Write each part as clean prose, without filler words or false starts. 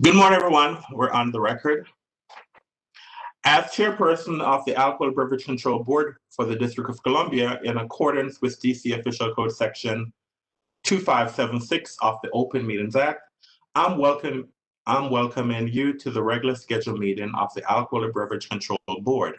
Good morning, everyone. We're on the record. As chairperson of the Alcohol Beverage Control Board for the District of Columbia, in accordance with DC Official Code Section 2576 of the Open Meetings Act, I'm welcoming you to the regular scheduled meeting of the Alcohol Beverage Control Board.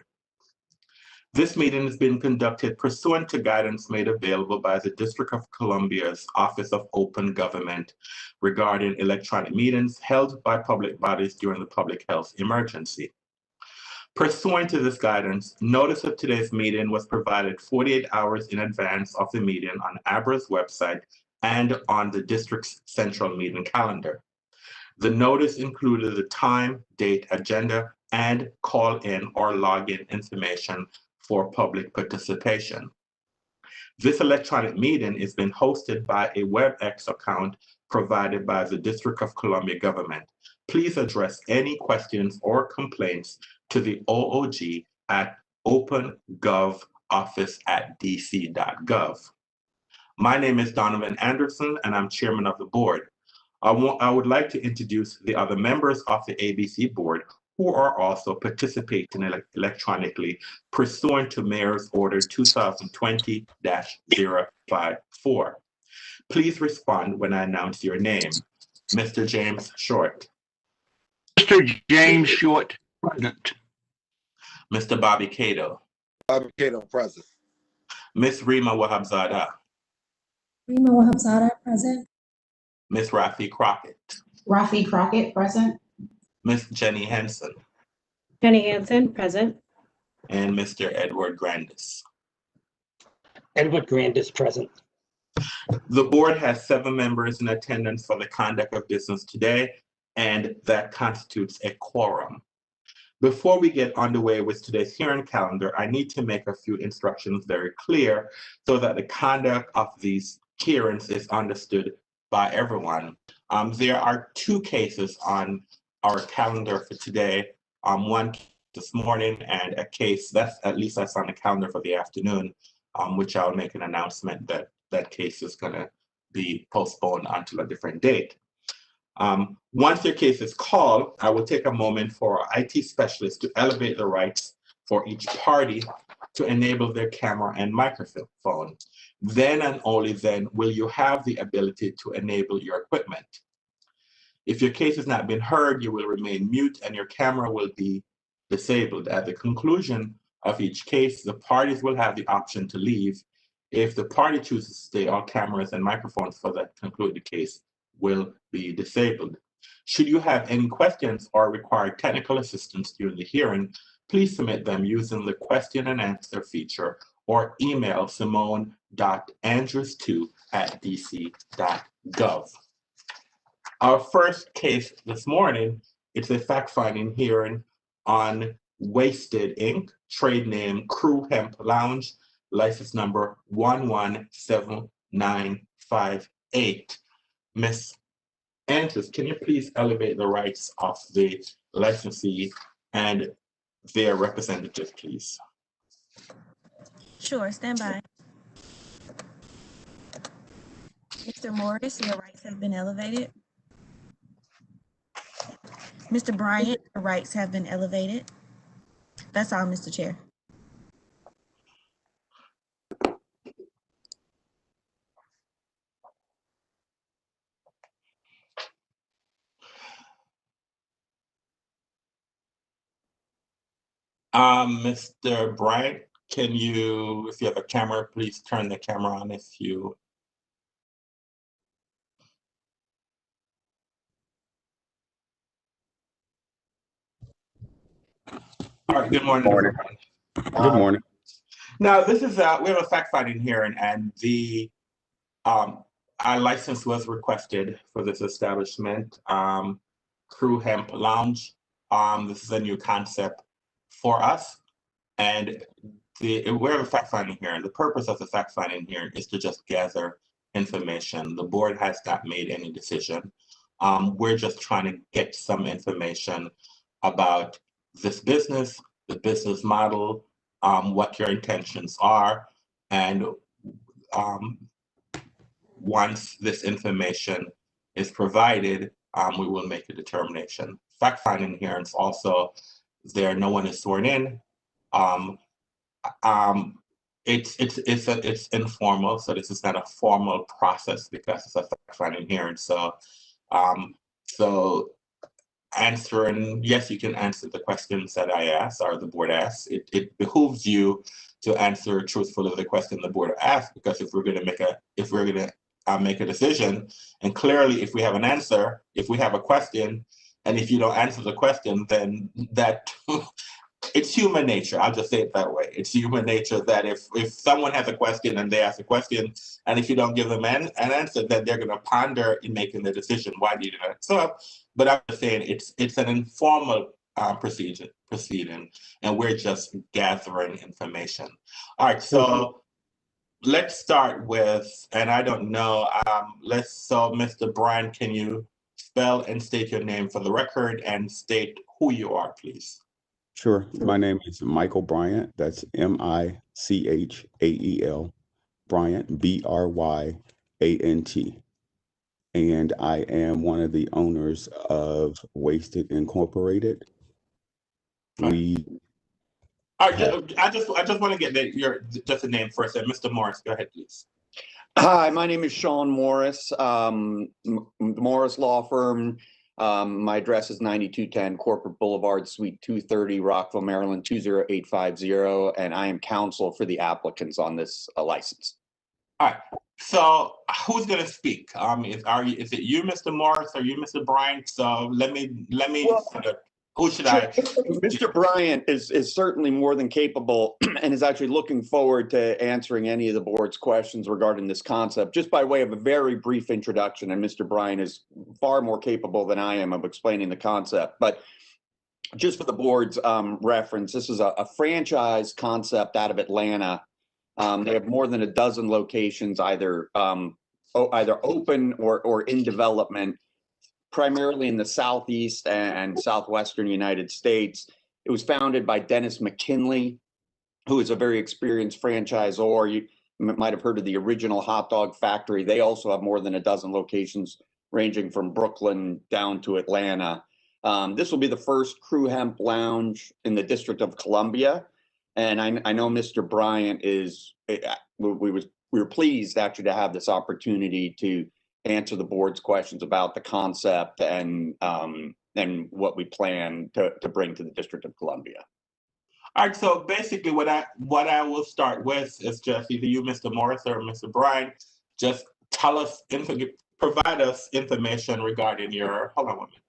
This meeting is being conducted pursuant to guidance made available by the District of Columbia's Office of Open Government regarding electronic meetings held by public bodies during the public health emergency. Pursuant to this guidance, notice of today's meeting was provided 48 hours in advance of the meeting on ABRA's website and on the district's central meeting calendar. The notice included the time, date, agenda, and call-in or login information for public participation. This electronic meeting is being hosted by a WebEx account provided by the District of Columbia government. Please address any questions or complaints to the OOG at opengovoffice@dc.gov. My name is Donovan Anderson, and I'm chairman of the board. I would like to introduce the other members of the ABC board who are also participating electronically pursuant to Mayor's Order 2020-054. Please respond when I announce your name. Mr. James Short. Mr. James Short, present. Mr. Bobby Cato. Bobby Cato, present. Ms. Rima Wahabzada. Rima Wahabzada, present. Ms. Rafi Crockett. Rafi Crockett, present. Ms. Jenny Henson. Jenny Hansen, present. And Mr. Edward Grandis. Edward Grandis, present. The board has 7 members in attendance for the conduct of business today, and that constitutes a quorum. Before we get underway with today's hearing calendar, I need to make a few instructions very clear so that the conduct of these hearings is understood by everyone. There are 2 cases on our calendar for today. One this morning and a case that's on the calendar for the afternoon, which I'll make an announcement that that case is going to be postponed until a different date. Once your case is called, I will take a moment for our IT specialist to elevate the rights for each party to enable their camera and microphone. Then and only then will you have the ability to enable your equipment. If your case has not been heard, you will remain mute and your camera will be disabled. At the conclusion of each case, the parties will have the option to leave. If the party chooses to stay, all cameras and microphones for the concluded case will be disabled. Should you have any questions or require technical assistance during the hearing, please submit them using the question and answer feature or email simone.andrews2@dc.gov. Our first case this morning is a fact-finding hearing on Wasted Inc., trade name Crew Hemp Lounge, license number 117958. Ms. Andrews, can you please elevate the rights of the licensee and their representative, please? Sure, stand by. Mr. Morris, your rights have been elevated. Mr. Bryant, your rights have been elevated. That's all, Mr. Chair. Mr. Bryant, can you, if you have a camera, please turn the camera on if you. All right, good morning, everyone. Good morning. Now, this is, we have a fact-finding hearing, and the our license was requested for this establishment, Crew Hemp Lounge. This is a new concept for us, and we have a fact-finding hearing. The purpose of the fact-finding hearing is to just gather information. The board has not made any decision. We're just trying to get some information about this business, the business model, what your intentions are, and once this information is provided, we will make a determination. Fact-finding hearings also, no one is sworn in. It's informal, so this is not a formal process because it's a fact-finding hearing. So answering, yes, you can answer the questions that I asked or the board asks. It behooves you to answer truthfully the question the board asked, because if we're going to make a decision, and clearly if we have an answer, if we have a question, and if you don't answer the question, then that it's human nature. I'll just say it that way. It's human nature that if someone has a question and they ask a question, and if you don't give them an answer, then they're going to ponder in making the decision. Why did you not? So, but I'm just saying it's an informal proceeding, and we're just gathering information. All right, so let's start with, and I don't know, so Mr. Bryan, can you spell and state your name for the record and state who you are, please? Sure. My name is Michael Bryant. That's Michael Bryant, Bryant. And I am one of the owners of Wasted Incorporated. We All right, I just want to get your just a name first. Mr. Morris, go ahead, please. Hi, my name is Sean Morris, the Morris Law Firm. My address is 9210 Corporate Boulevard, Suite 230, Rockville, Maryland, 20850, and I am counsel for the applicants on this license. All right. So who's going to speak? Is it you, Mr. Morris, or you, Mr. Bryant? So let me. Who should I? Mr. Bryant is certainly more than capable and is actually looking forward to answering any of the board's questions regarding this concept. Just by way of a very brief introduction, and Mr. Bryant is far more capable than I am of explaining the concept. But just for the board's reference, this is a franchise concept out of Atlanta. They have more than a dozen locations, either open or in development, primarily in the Southeast and Southwestern United States. It was founded by Dennis McKinley, who is a very experienced franchisor. You might have heard of the Original Hot Dog Factory. They also have more than a dozen locations, ranging from Brooklyn down to Atlanta. This will be the first crew hemp lounge in the District of Columbia. And I know Mr. Bryant we were pleased actually to have this opportunity to answer the board's questions about the concept and what we plan to bring to the District of Columbia. All right, so basically what I will start with is just either you, Mr. Morris, or Mr. Bryant, just provide us information regarding your, hold on 1 minute.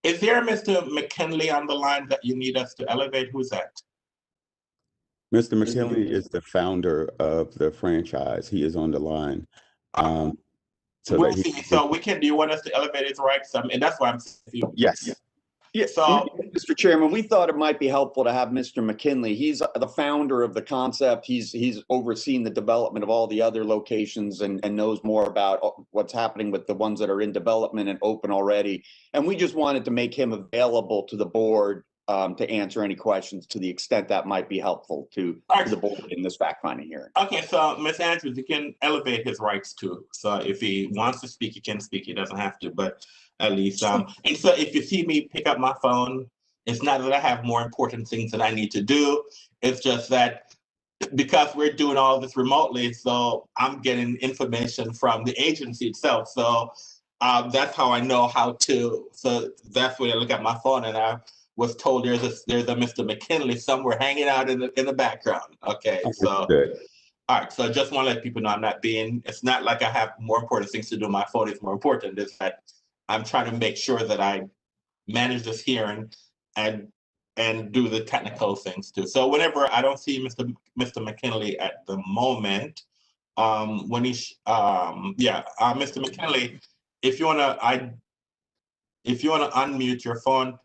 Is there Mr. McKinley on the line that you need us to elevate? Who's that? Mr. McKinley is the founder of the franchise. He is on the line. Do you want us to elevate his rights? And that's why I'm saying. Yes. Yeah. So, Mr. Chairman, we thought it might be helpful to have Mr. McKinley. He's the founder of the concept. He's overseen the development of all the other locations and knows more about what's happening with the ones that are in development and open already. And we just wanted to make him available to the board to answer any questions to the extent that might be helpful to the board in this fact-finding hearing. Okay, so Ms. Andrews, you can elevate his rights too. So if he wants to speak, he can speak. He doesn't have to, but at least. And so if you see me pick up my phone, it's not that I have more important things that I need to do. It's just that because we're doing all this remotely, so I'm getting information from the agency itself. So that's how I know how to. So that's when I look at my phone and I was told there's a Mr. McKinley somewhere hanging out in the background. Okay, so all right, so I just want to let people know it's not like I have more important things to do. My phone is more important. It's that I'm trying to make sure that I manage this hearing and do the technical things too. So whenever I don't see Mr. McKinley at the moment, Mr. McKinley, if you wanna unmute your phone,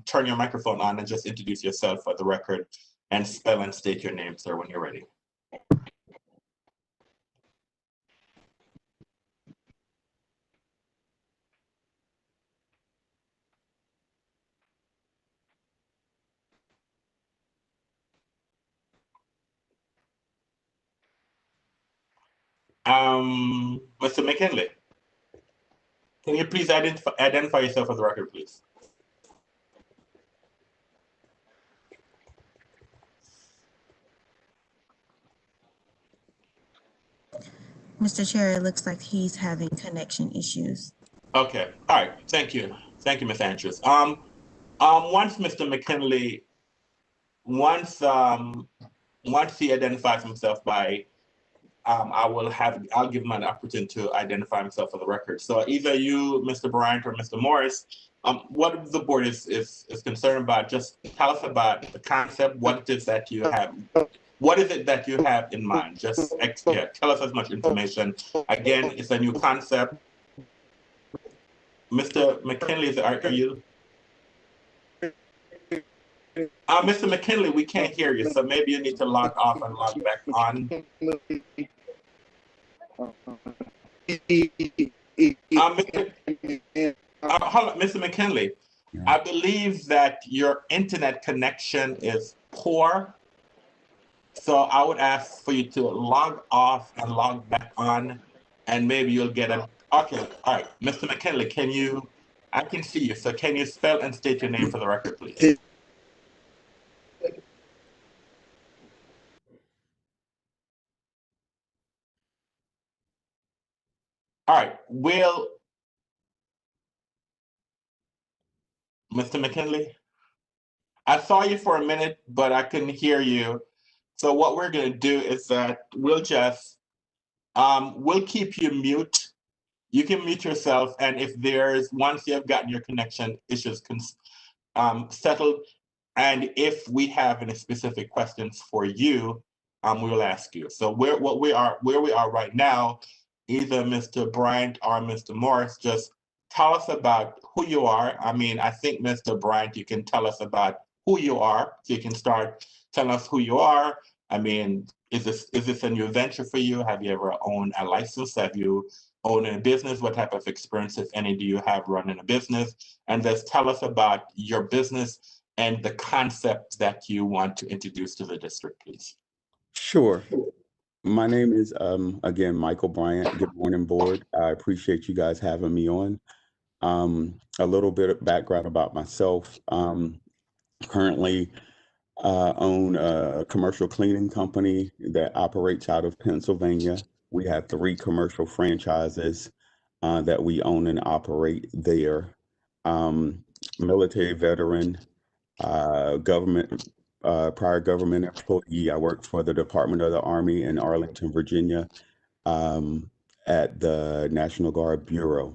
turn your microphone on and just introduce yourself for the record and spell and state your name, sir, when you're ready. Mr. McKinley, can you please identify yourself for the record, please? Mr. Chair, it looks like he's having connection issues. Okay, all right, thank you. Thank you, Ms. Andrews. Once Mr. McKinley, once he identifies himself by, I'll give him an opportunity to identify himself for the record. So either you, Mr. Bryant, or Mr. Morris, what the board is concerned about, just tell us about the concept, what it is that you have. What is it that you have in mind? Just tell us as much information. Again, it's a new concept. Mr. McKinley, are you? Mr. McKinley, we can't hear you, so maybe you need to log off and log back on. Hold on, Mr. McKinley. I believe that your internet connection is poor. So I would ask for you to log off and log back on, and maybe you'll get a, okay, all right. Mr. McKinley, I can see you, so can you spell and state your name for the record, please? All right, Mr. McKinley, I saw you for a minute, but I couldn't hear you. So what we're gonna do is that we'll just, we'll keep you mute. You can mute yourself, and if once you have gotten your connection issues settled, and if we have any specific questions for you, we will ask you. So where we are right now, either Mr. Bryant or Mr. Morris, just tell us about who you are. I mean, I think Mr. Bryant, you can tell us about who you are. So you can start telling us who you are. I mean, is this a new venture for you? Have you ever owned a license? Have you owned a business? What type of experience, if any, do you have running a business? And just tell us about your business and the concept that you want to introduce to the district, please. Sure. My name is, again, Michael Bryant. Good morning, board. I appreciate you guys having me on. A little bit of background about myself. Currently own a commercial cleaning company that operates out of Pennsylvania. We have 3 commercial franchises that we own and operate there. Military veteran, prior government employee. I worked for the Department of the Army in Arlington, Virginia, at the National Guard Bureau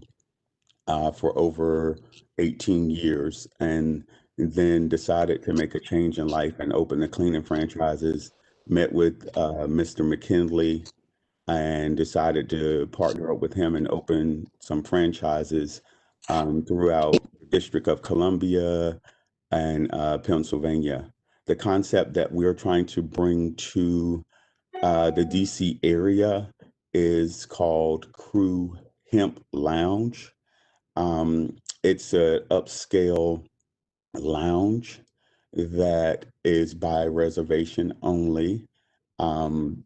for over 18 years, and then decided to make a change in life and open the cleaning franchises. Met with Mr. McKinley and decided to partner up with him and open some franchises throughout the District of Columbia and Pennsylvania. The concept that we're trying to bring to the DC area is called Crew Hemp Lounge. It's an upscale lounge that is by reservation only. And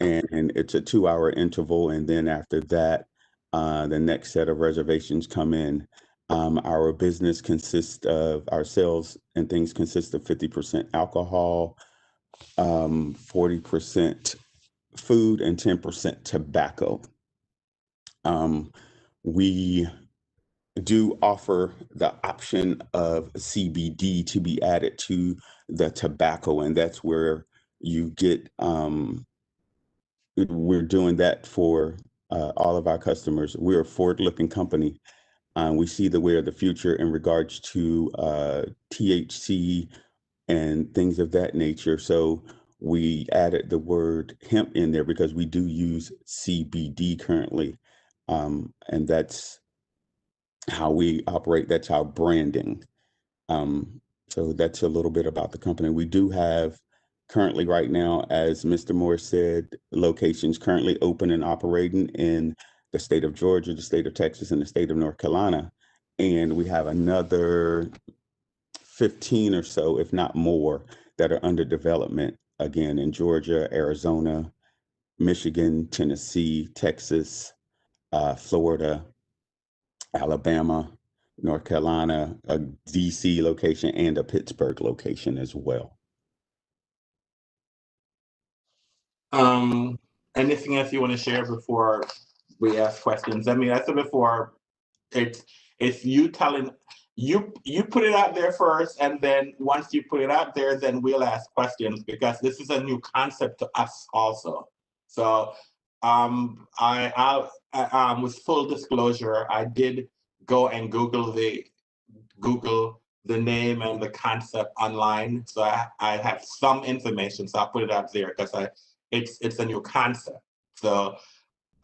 it's a 2-hour interval. And then after that, the next set of reservations come in. Our business consists of, our sales and things consist of 50% alcohol, 40% food, and 10% tobacco. We do offer the option of CBD to be added to the tobacco, and that's where you get, we're doing that for all of our customers. We're a forward-looking company. We see the way of the future in regards to THC and things of that nature. So we added the word hemp in there because we do use CBD currently. And that's how we operate. That's our branding. So that's a little bit about the company. We do have currently right now, as Mr. Moore said, locations currently open and operating in the state of Georgia, the state of Texas, and the state of North Carolina. And we have another 15 or so, if not more, that are under development, again, in Georgia, Arizona, Michigan, Tennessee, Texas, Florida, Alabama, North Carolina, a DC location, and a Pittsburgh location as well. Anything else you want to share before we ask questions? I mean, I said before, it's you telling you put it out there first, and then once you put it out there, then we'll ask questions, because this is a new concept to us also. So I with full disclosure, I did go and Google the name and the concept online. So I have some information, so I'll put it out there, because it's a new concept. So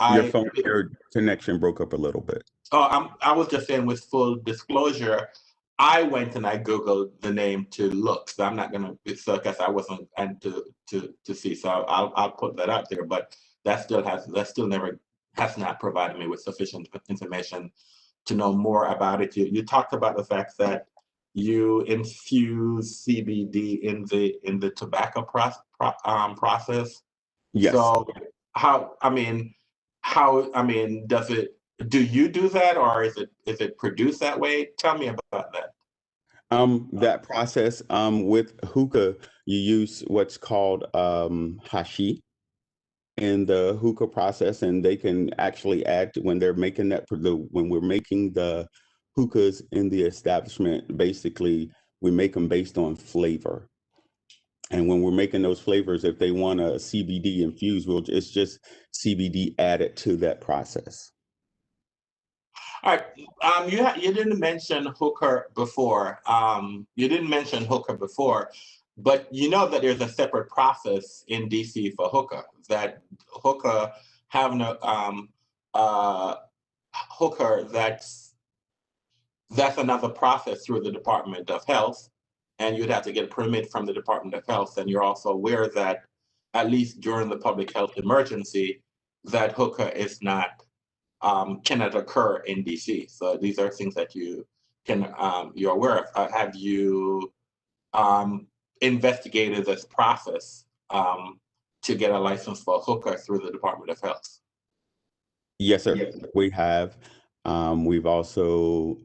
Your connection broke up a little bit. Oh, I was just saying, with full disclosure, I went and I Googled the name to look. So I'm not gonna, because I wasn't and to see. So I'll put that out there. But that still never has not provided me with sufficient information to know more about it. You talked about the fact that you infuse CBD in the tobacco process. Yes. So do you do that, or is it produced that way? Tell me about that. That process, with hookah, you use what's called hashi in the hookah process, and they can actually add when they're making when we're making the hookahs in the establishment. Basically, we make them based on flavor. And when we're making those flavors, if they want a CBD infused, it's just CBD added to that process. All right. You didn't mention hookah before. But you know that there's a separate process in DC for hookah. That hookah having a hookah that's another process through the Department of Health, and you'd have to get a permit from the Department of Health. And you're also aware that, at least during the public health emergency, that hookah is not cannot occur in DC. So these are things that you're aware of. Have you investigated this process to get a license for hookah through the Department of Health? Yes, sir. Yes. We have. We've also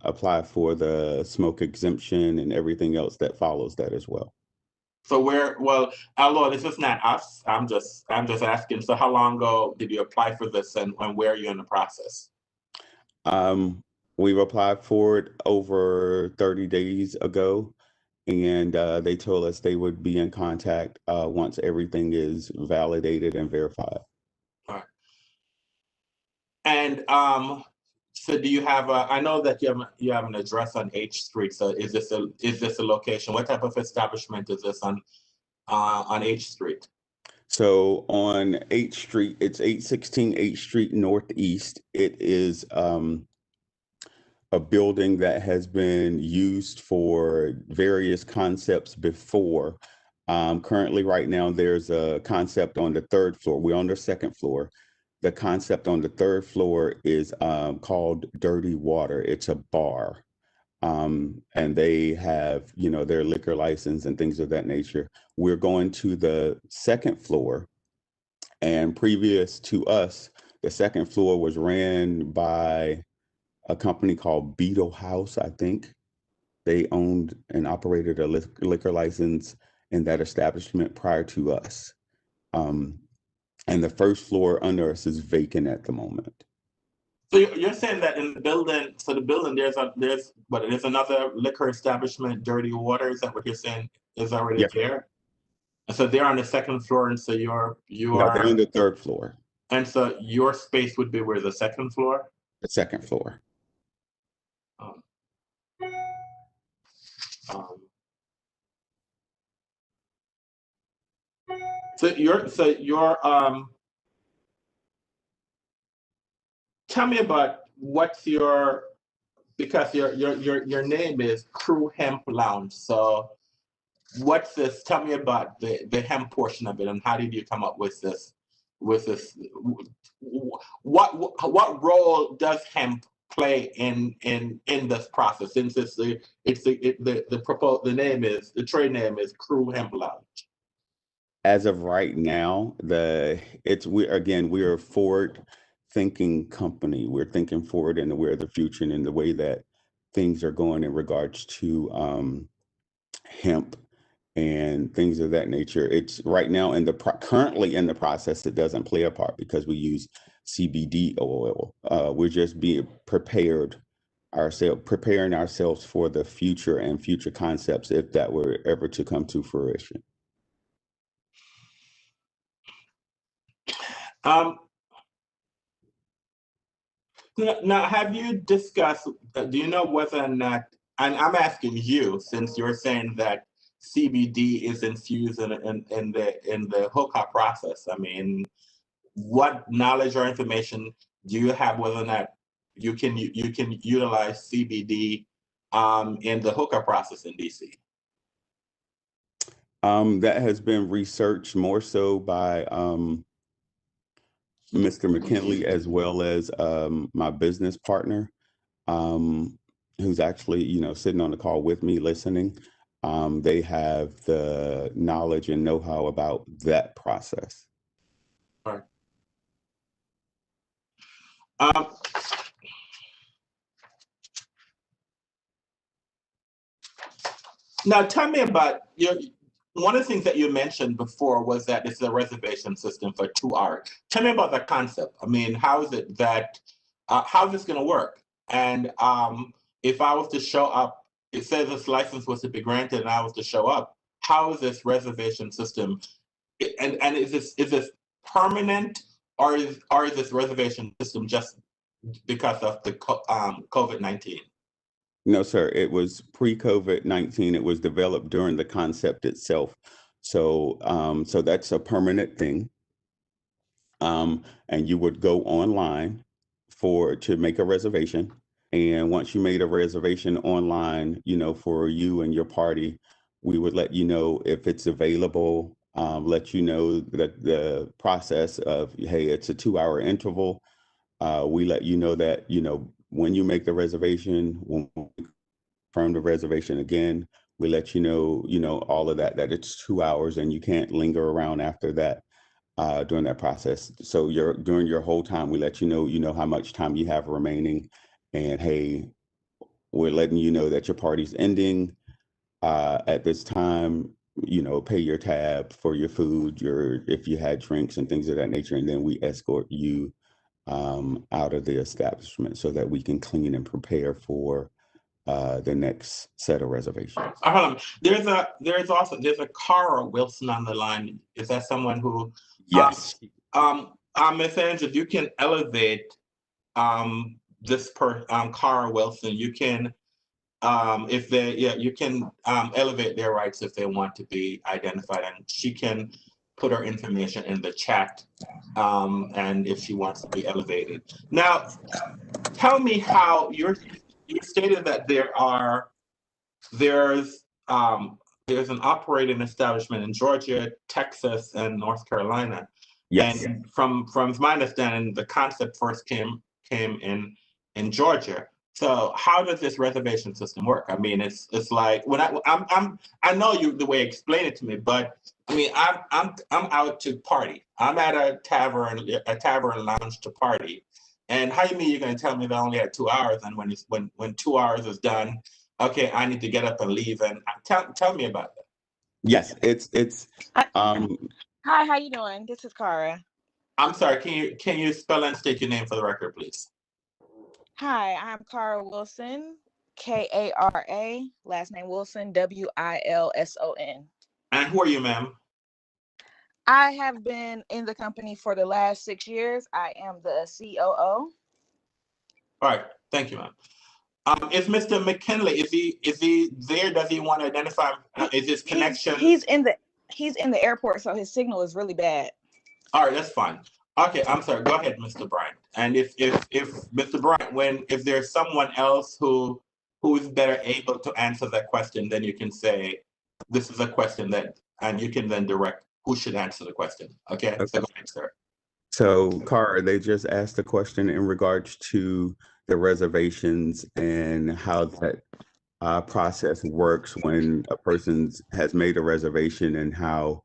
applied for the smoke exemption and everything else that follows that as well. So Lord, this is not us. I'm just asking. So how long ago did you apply for this, and where are you in the process? We've applied for it over 30 days ago, and they told us they would be in contact once everything is validated and verified. All right. And so do you have I know that you have an address on H Street. So is this a location? What type of establishment is this on H Street? So on H Street, it's 816 H Street Northeast. It is a building that has been used for various concepts before. Currently, right now, there's a concept on the third floor. We're on the second floor. The concept on the third floor is called Dirty Water. It's a bar. And they have, their liquor license and things of that nature. We're going to the second floor. And previous to us, the second floor was ran by a company called Beetle House, I think. They owned and operated a liquor license in that establishment prior to us. And the first floor under us is vacant at the moment. So you're saying that in the building, there's another liquor establishment, Dirty Water. Is that what you're saying is already there? And so they're on the second floor, and so you are. They're on the third floor. And so your space would be where, the second floor? The second floor. Tell me about because your name is Crew Hemp Lounge. So what's this? Tell me about the hemp portion of it, and how did you come up with this? What role does hemp play in this process? Since the trade name is Crew Hemp Lounge. As of right now, we're a forward thinking company. We're thinking forward in the future and in the way that things are going in regards to hemp and things of that nature. It's right now currently in the process. It doesn't play a part because we use CBD oil. We're just being preparing ourselves for the future and future concepts if that were ever to come to fruition. Now, have you discussed, do you know whether or not, and I'm asking you, since you're saying that CBD is infused in the hookah process. I mean, what knowledge or information do you have whether or not you can utilize CBD in the hookah process in DC? That has been researched more so by Mr. McKinley, as well as my business partner, who's actually, sitting on the call with me listening. They have the knowledge and know-how about that process. All right. Now, tell me about one of the things that you mentioned before was that it's a reservation system for 2 hours. Tell me about that concept. I mean, how is this going to work? And if I was to show up, it says this license was to be granted and I was to show up, how is this reservation system? And is this permanent, or is this reservation system just because of the COVID-19? No, sir. It was pre-COVID-19. It was developed during the concept itself. So, so that's a permanent thing. And you would go online to make a reservation. And once you made a reservation online, for you and your party, we would let you know if it's available, let you know that the process of, hey, it's a 2-hour interval. We let you know that, when you make the reservation, when we confirm the reservation again, we let you know, all of that it's 2 hours and you can't linger around after that during that process. So during your whole time, we let you know how much time you have remaining, and hey, we're letting you know that your party's ending at this time. Pay your tab for your food, if you had drinks and things of that nature, and then we escort you out of the establishment so that we can clean and prepare for the next set of reservations. There's a Cara Wilson on the line. Is that someone who? Yes. Ms. Andrews, if you can elevate Cara Wilson, you can you can elevate their rights if they want to be identified, and she can put her information in the chat, and if she wants to be elevated. Now, tell me how you stated that there's an operating establishment in Georgia, Texas, and North Carolina. Yes. And from my understanding, the concept first came in Georgia. So how does this reservation system work? I mean, it's like when I know you the way you explain it to me, but I mean, I'm out to party. I'm at a tavern lounge to party. And how you mean you're going to tell me that I only had 2 hours, and when 2 hours is done, okay, I need to get up and leave? And tell me about that. Yes, it's Hi, how you doing? This is Cara. I'm sorry, can you spell and state your name for the record, please? Hi, I'm Cara Wilson, Kara, last name Wilson, Wilson. And who are you, ma'am? I have been in the company for the last 6 years. I am the COO. All right, thank you, ma'am. Is Mr. McKinley, is he there? Does he want to identify? Is his connection? He's in the airport, so his signal is really bad. All right, that's fine. Okay, I'm sorry. Go ahead, Mr. Bryant. And if Mr. Bryant, if there's someone else who is better able to answer that question, then you can say this is a question and you can then direct who should answer the question. Okay. So go ahead, sir. So, Cara, they just asked a question in regards to the reservations and how that process works when a person has made a reservation, and how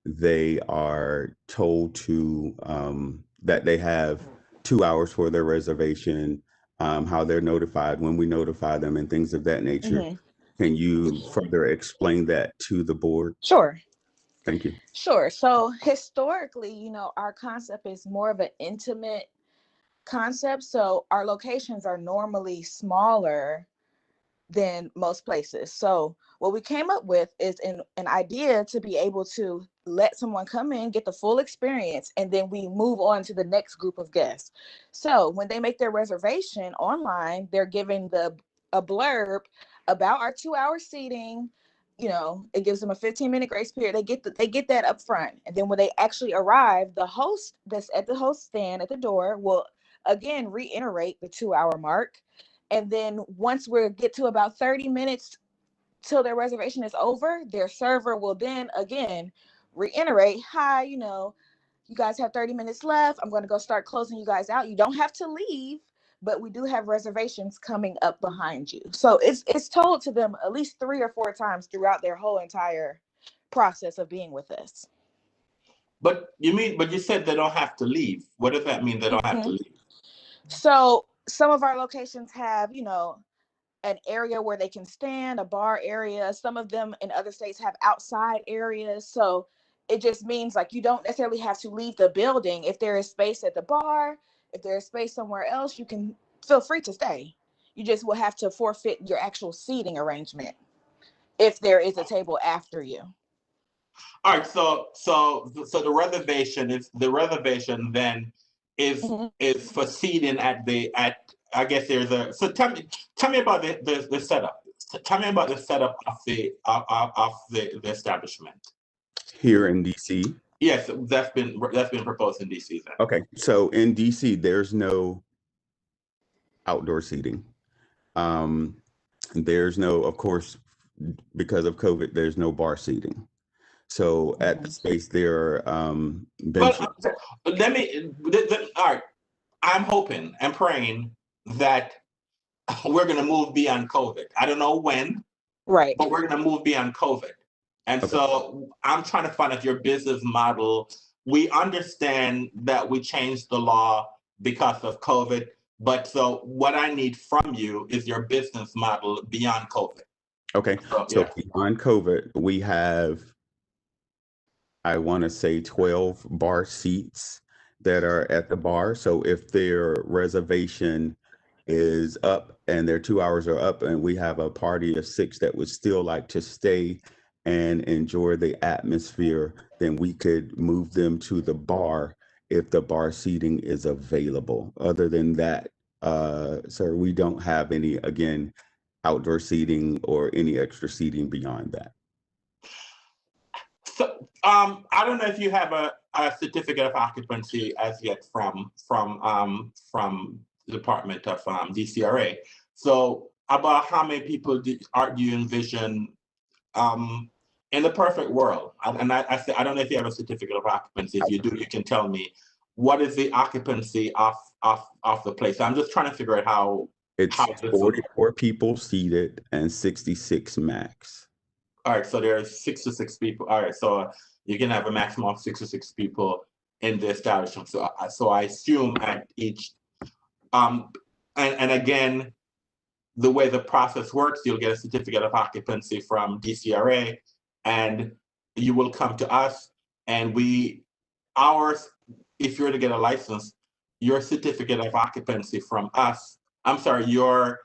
they are told to that they have 2 hours for their reservation, how they're notified, when we notify them, and things of that nature. Can you further explain that to the board? Sure. Thank you. Sure. So historically, our concept is more of an intimate concept. So our locations are normally smaller than most places. So what we came up with is an idea to be able to let someone come in, get the full experience, and then we move on to the next group of guests. So when they make their reservation online, they're given a blurb about our 2-hour seating. It gives them a 15-minute grace period. They get that up front. And then when they actually arrive, the host that's at the host stand at the door will again reiterate the 2-hour mark. And then once we get to about 30 minutes till their reservation is over, their server will then again reiterate, hi, you guys have 30 minutes left. I'm going to go start closing you guys out. You don't have to leave, but we do have reservations coming up behind you. So it's told to them at least 3 or 4 times throughout their whole entire process of being with us. But you said they don't have to leave. What does that mean, they don't have to leave? So some of our locations have, an area where they can stand, a bar area. Some of them in other states have outside areas. So it just means like you don't necessarily have to leave the building. If there is space at the bar, if there is space somewhere else, you can feel free to stay. You just will have to forfeit your actual seating arrangement if there is a table after you. All right, so the reservation then is for seating at I guess there's a, so tell me about the setup. Tell me about the setup of the establishment Here in DC? Yes, that's been proposed in DC then. Okay, so in DC there's no outdoor seating. There's no, of course, because of COVID, there's no bar seating. So at the space there are benches. But all right, I'm hoping and praying that we're going to move beyond COVID. I don't know when, right? But we're going to move beyond COVID. And so I'm trying to find out your business model. We understand that we changed the law because of COVID, but so what I need from you is your business model beyond COVID. Okay, so beyond COVID, we have, I want to say 12 bar seats that are at the bar. So if their reservation is up and their 2 hours are up and we have a party of 6 that would still like to stay and enjoy the atmosphere, then we could move them to the bar if the bar seating is available. Other than that, sir, we don't have any, again, outdoor seating or any extra seating beyond that. So I don't know if you have a certificate of occupancy as yet from the Department of DCRA. So about how many people do you envision in the perfect world? And I say I don't know if you have a certificate of occupancy. If you do, you can tell me what is the occupancy of the place. I'm just trying to figure out how it's 44 people seated and 66 max. All right, so there's 66 people. All right, so you can have a maximum of 66 people in the establishment. So I assume at each, and again, the way the process works, you'll get a certificate of occupancy from DCRA, and you will come to us, and if you're to get a license, your certificate of occupancy from us, I'm sorry, your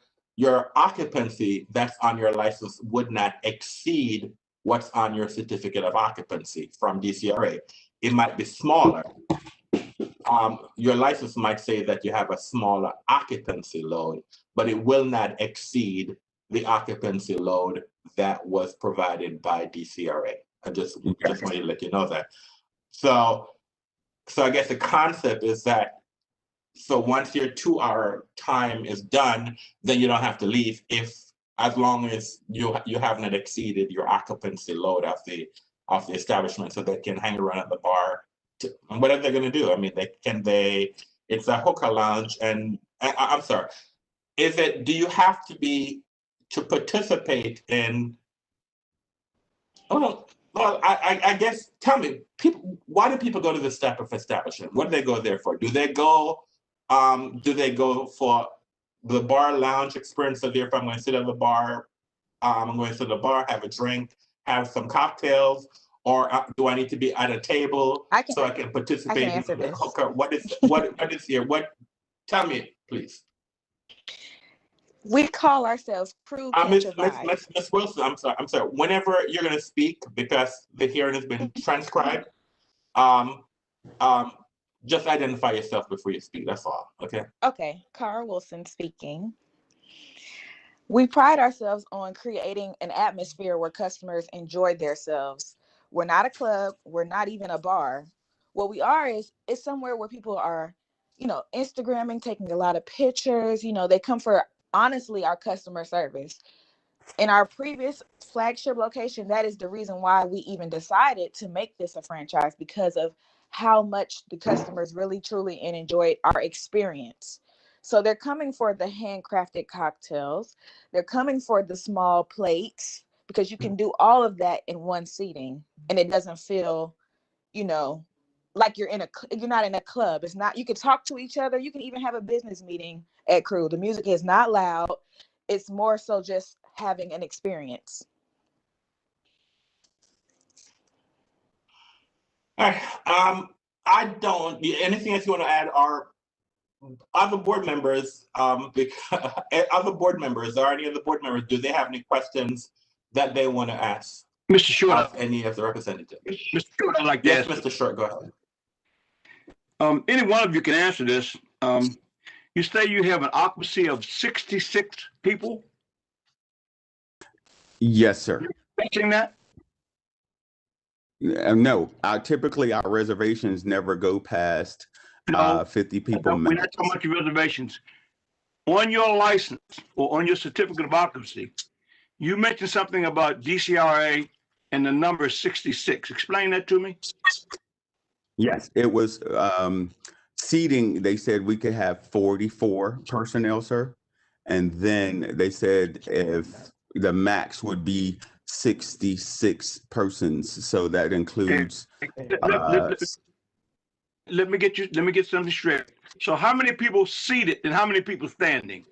occupancy that's on your license would not exceed what's on your certificate of occupancy from DCRA. It might be smaller. Your license might say that you have a smaller occupancy load, but it will not exceed the occupancy load that was provided by DCRA. I just wanted to let you know that. So I guess the concept is that, so once your 2-hour time is done, then you don't have to leave as long as you haven't exceeded your occupancy load of the establishment, so they can hang around at the bar and whatever they're going to do. I mean, it's a hookah lounge, and I'm sorry, do you have to participate in, let Well, I guess, tell me, why do people go to this type of establishment? What do they go there for? Do they go for the bar lounge experience? So therefore I'm going to sit at the bar, I'm going to sit at the bar, have a drink, have some cocktails, or do I need to be at a table so I can participate in the hooker? What is here? Tell me, please. We call ourselves Crew Catch a Vibe. Miss Wilson, I'm sorry. Whenever you're going to speak, because the hearing has been transcribed, just identify yourself before you speak. That's all. Okay. Okay. Cara Wilson speaking. We pride ourselves on creating an atmosphere where customers enjoy themselves. We're not a club. We're not even a bar. What we are is somewhere where people are, Instagramming, taking a lot of pictures. They come for, honestly, our customer service. In our previous flagship location, that is the reason why we even decided to make this a franchise, because of how much the customers really, truly enjoyed our experience. So they're coming for the handcrafted cocktails. They're coming for the small plates, because you can do all of that in one seating, and it doesn't feel, like you're not in a club. It's not, you can talk to each other. You can even have a business meeting at Crew. The music is not loud. It's more so just having an experience. All right. Anything else you want to add? Are other board members, are any other board members, do they have any questions that they want to ask? Mr. Short, any of the representatives? Mr. Short, I'd like to Yes, ask. Mr. Short, go ahead. Any one of you can answer this. You say you have an occupancy of 66 people? Yes, sir. You're expecting that? No, typically our reservations never go past 50 people. We're not talking about your reservations. On your license or on your certificate of occupancy, you mentioned something about DCRA and the number is 66. Explain that to me. Yes, it was seating. They said we could have 44 personnel, sir. And then they said if the max would be 66 persons. So that includes. Let me get something straight. So how many people seated and how many people standing?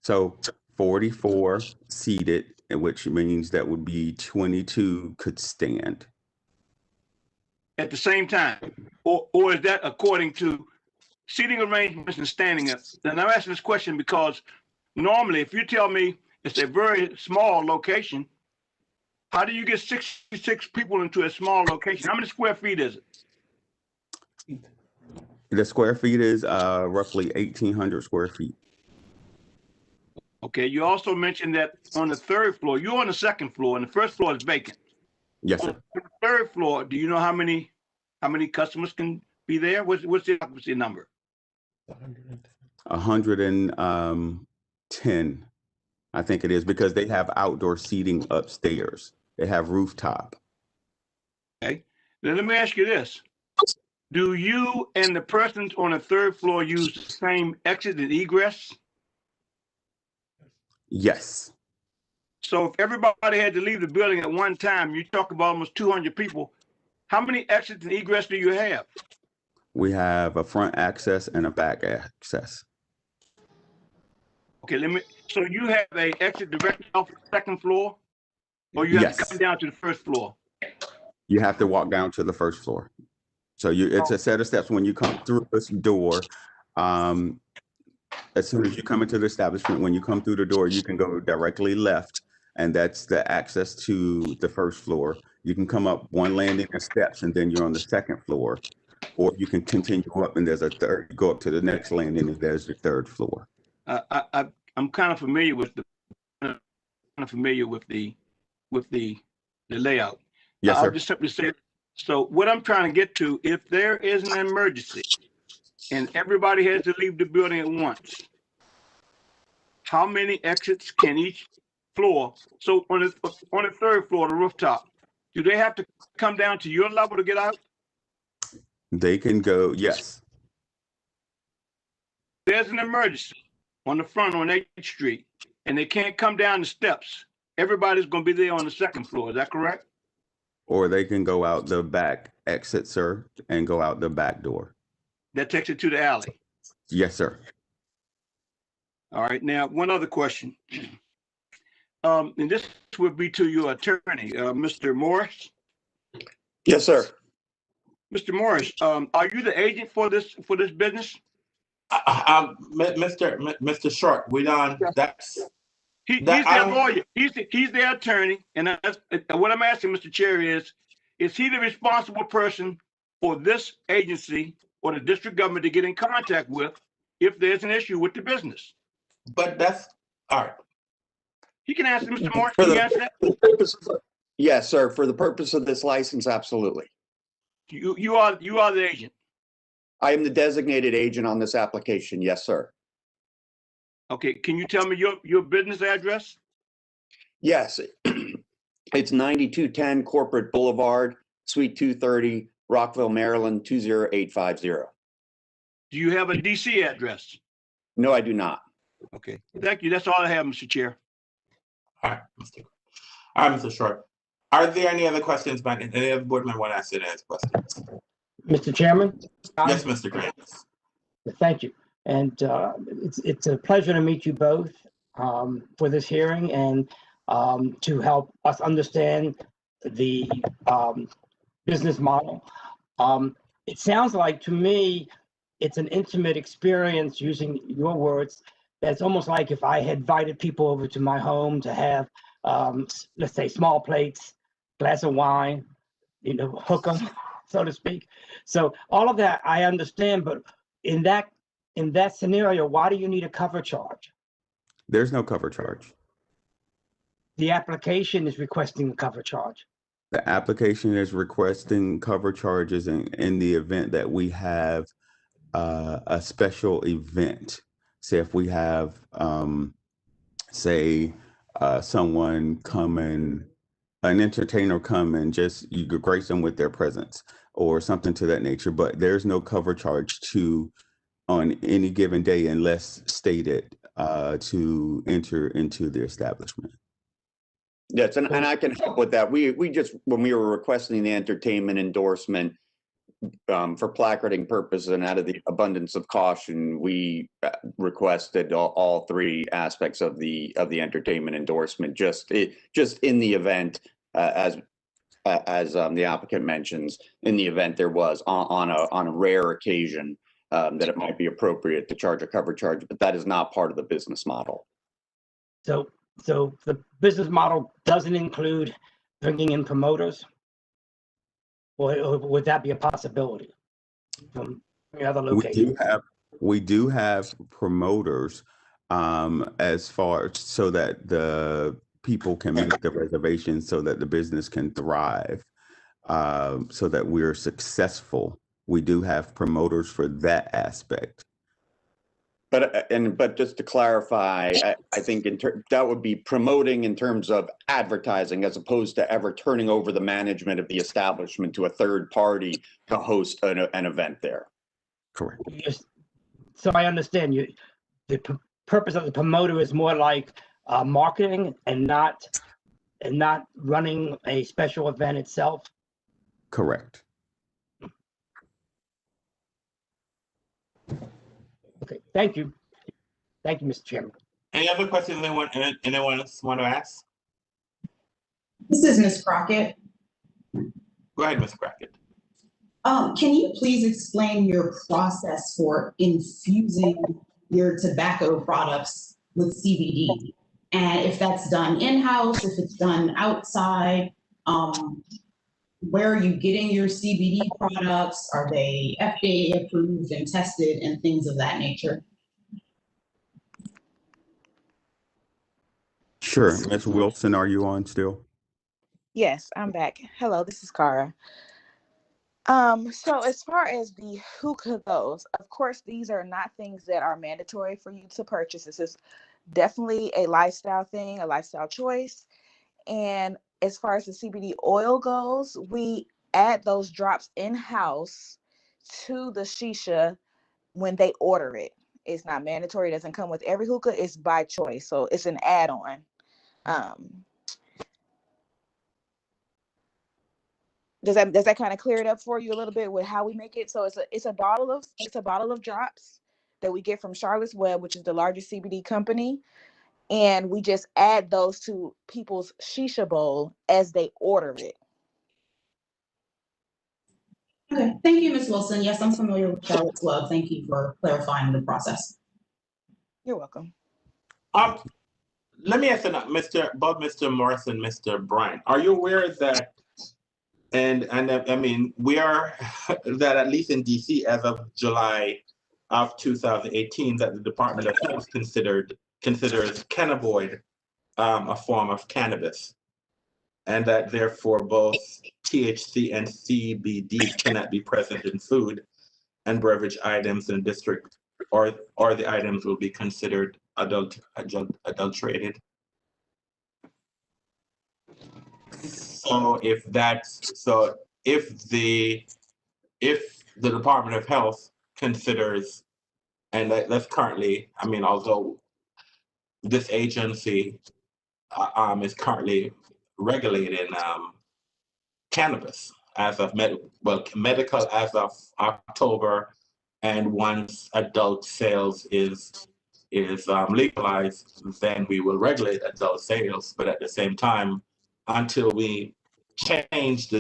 So 44 seated, which means that would be 22 could stand. At the same time? Or is that according to seating arrangements and standing up? And I'm asking this question because normally if you tell me it's a very small location, how do you get 66 people into a small location? How many square feet is it? The square feet is roughly 1,800 square feet. Okay, you also mentioned that on the third floor, you're on the second floor and the first floor is vacant. Yes, sir. On the third floor, do you know how many customers can be there? What's the occupancy number? 110, I think it is, because they have outdoor seating upstairs. They have rooftop. Okay, then let me ask you this. Do you and the persons on the third floor use the same exit and egress? Yes. So if everybody had to leave the building at one time, you talk about almost 200 people. How many exits and egress do you have? We have a front access and a back access. Okay, so you have a exit directly off the second floor, or you have to come down to the first floor? You have to walk down to the first floor. So it's a set of steps when you come through this door. As soon as you come into the establishment, when you come through the door, you can go directly left, and that's the access to the first floor. You can come up one landing of steps, and then you're on the second floor, or you can continue up, and there's a third. Go up to the next landing, and there's the third floor. I'm kind of familiar with the layout. Yes, sir. I'll just simply say, so what I'm trying to get to, if there is an emergency and everybody has to leave the building at once, how many exits can each floor? So on the third floor, the rooftop, do they have to come down to your level to get out? They can go, yes. There's an emergency on the front on 8th Street, and they can't come down the steps. Everybody's going to be there on the second floor. Is that correct? Or they can go out the back exit, sir, and go out the back door. That takes it to the alley. Yes, sir. All right. Now, one other question. And this would be to your attorney, Mr. Morris. Yes, sir. Mr. Morris, are you the agent for this business? Mr. Short, we done. He's their lawyer. He's their attorney. And what I'm asking, Mr. Chair, is he the responsible person for this agency or the district government to get in contact with if there's an issue with the business? But that's all right. He can answer, Mr. Morris. Can you answer that? Yes, sir. For the purpose of this license, absolutely. You are the agent. I am the designated agent on this application. Yes, sir. Okay. Can you tell me your business address? Yes. It's 9210 Corporate Boulevard, Suite 230, Rockville, Maryland, 20850. Do you have a DC address? No, I do not. Okay. Thank you. That's all I have, Mr. Chair. All right, Mr. Short. Are there any other questions by any other board member want to ask any questions? Mr. Chairman? Yes, Mr. Grant. Thank you. And it's a pleasure to meet you both for this hearing and to help us understand the business model. It sounds like to me, it's an intimate experience, using your words. That's almost like if I had invited people over to my home to have, let's say, small plates, glass of wine, hook them, so to speak. So all of that I understand, but in that scenario, why do you need a cover charge? There's no cover charge. The application is requesting a cover charge. The application is requesting cover charges in the event that we have a special event. Say if we have, someone come in, an entertainer come and just you could grace them with their presence or something to that nature. But there's no cover charge on any given day unless stated to enter into the establishment. Yes, and I can help with that. We just, when we were requesting the entertainment endorsement for placarding purposes and out of the abundance of caution, we requested all three aspects of the entertainment endorsement. Just in the event, as the applicant mentions, in the event there was on a rare occasion that it might be appropriate to charge a cover charge, but that is not part of the business model. So the business model doesn't include bringing in promoters, or would that be a possibility from any other location? We do have promoters as far so that the people can make the reservations so that the business can thrive, so that we're successful. We do have promoters for that aspect. But just to clarify, I think that would be promoting in terms of advertising, as opposed to ever turning over the management of the establishment to a third party to host an event there. Correct. So I understand you. The purpose of the promoter is more like marketing and not running a special event itself. Correct. Okay, thank you. Thank you, Mr. Chairman. Any other questions anyone else want to ask? This is Ms. Crockett. Go ahead, Ms. Crockett. Can you please explain your process for infusing your tobacco products with CBD? And if that's done in-house, if it's done outside, where are you getting your CBD products? Are they FDA approved and tested and things of that nature? Sure. Ms. Wilson, are you on still? Yes, I'm back. Hello, this is Cara. So as far as the hookah goes, of course, these are not things that are mandatory for you to purchase. This is definitely a lifestyle thing, a lifestyle choice. And as far as the CBD oil goes, we add those drops in-house to the shisha when they order it. It's not mandatory. It doesn't come with every hookah. It's by choice. So it's an add-on. Does that kind of clear it up for you a little bit with how we make it? So it's a bottle of drops that we get from Charlotte's Web, which is the largest CBD company, and we just add those to people's shisha bowl as they order it. Okay, thank you, Ms. Wilson. Yes, I'm familiar with Charlotte's Web. Thank you for clarifying the process. You're welcome. Let me ask both Mr. Morris and Mr. Bryant. Are you aware that, and I mean, we are that at least in DC as of July of 2018, that the Department of Health considers cannabinoid a form of cannabis, and that therefore both THC and CBD cannot be present in food and beverage items in district, or the items will be considered adulterated. So if the Department of Health considers, and that's currently, I mean, although this agency is currently regulating cannabis as of medical as of October, and once adult sales is legalized, then we will regulate adult sales. But at the same time, until we change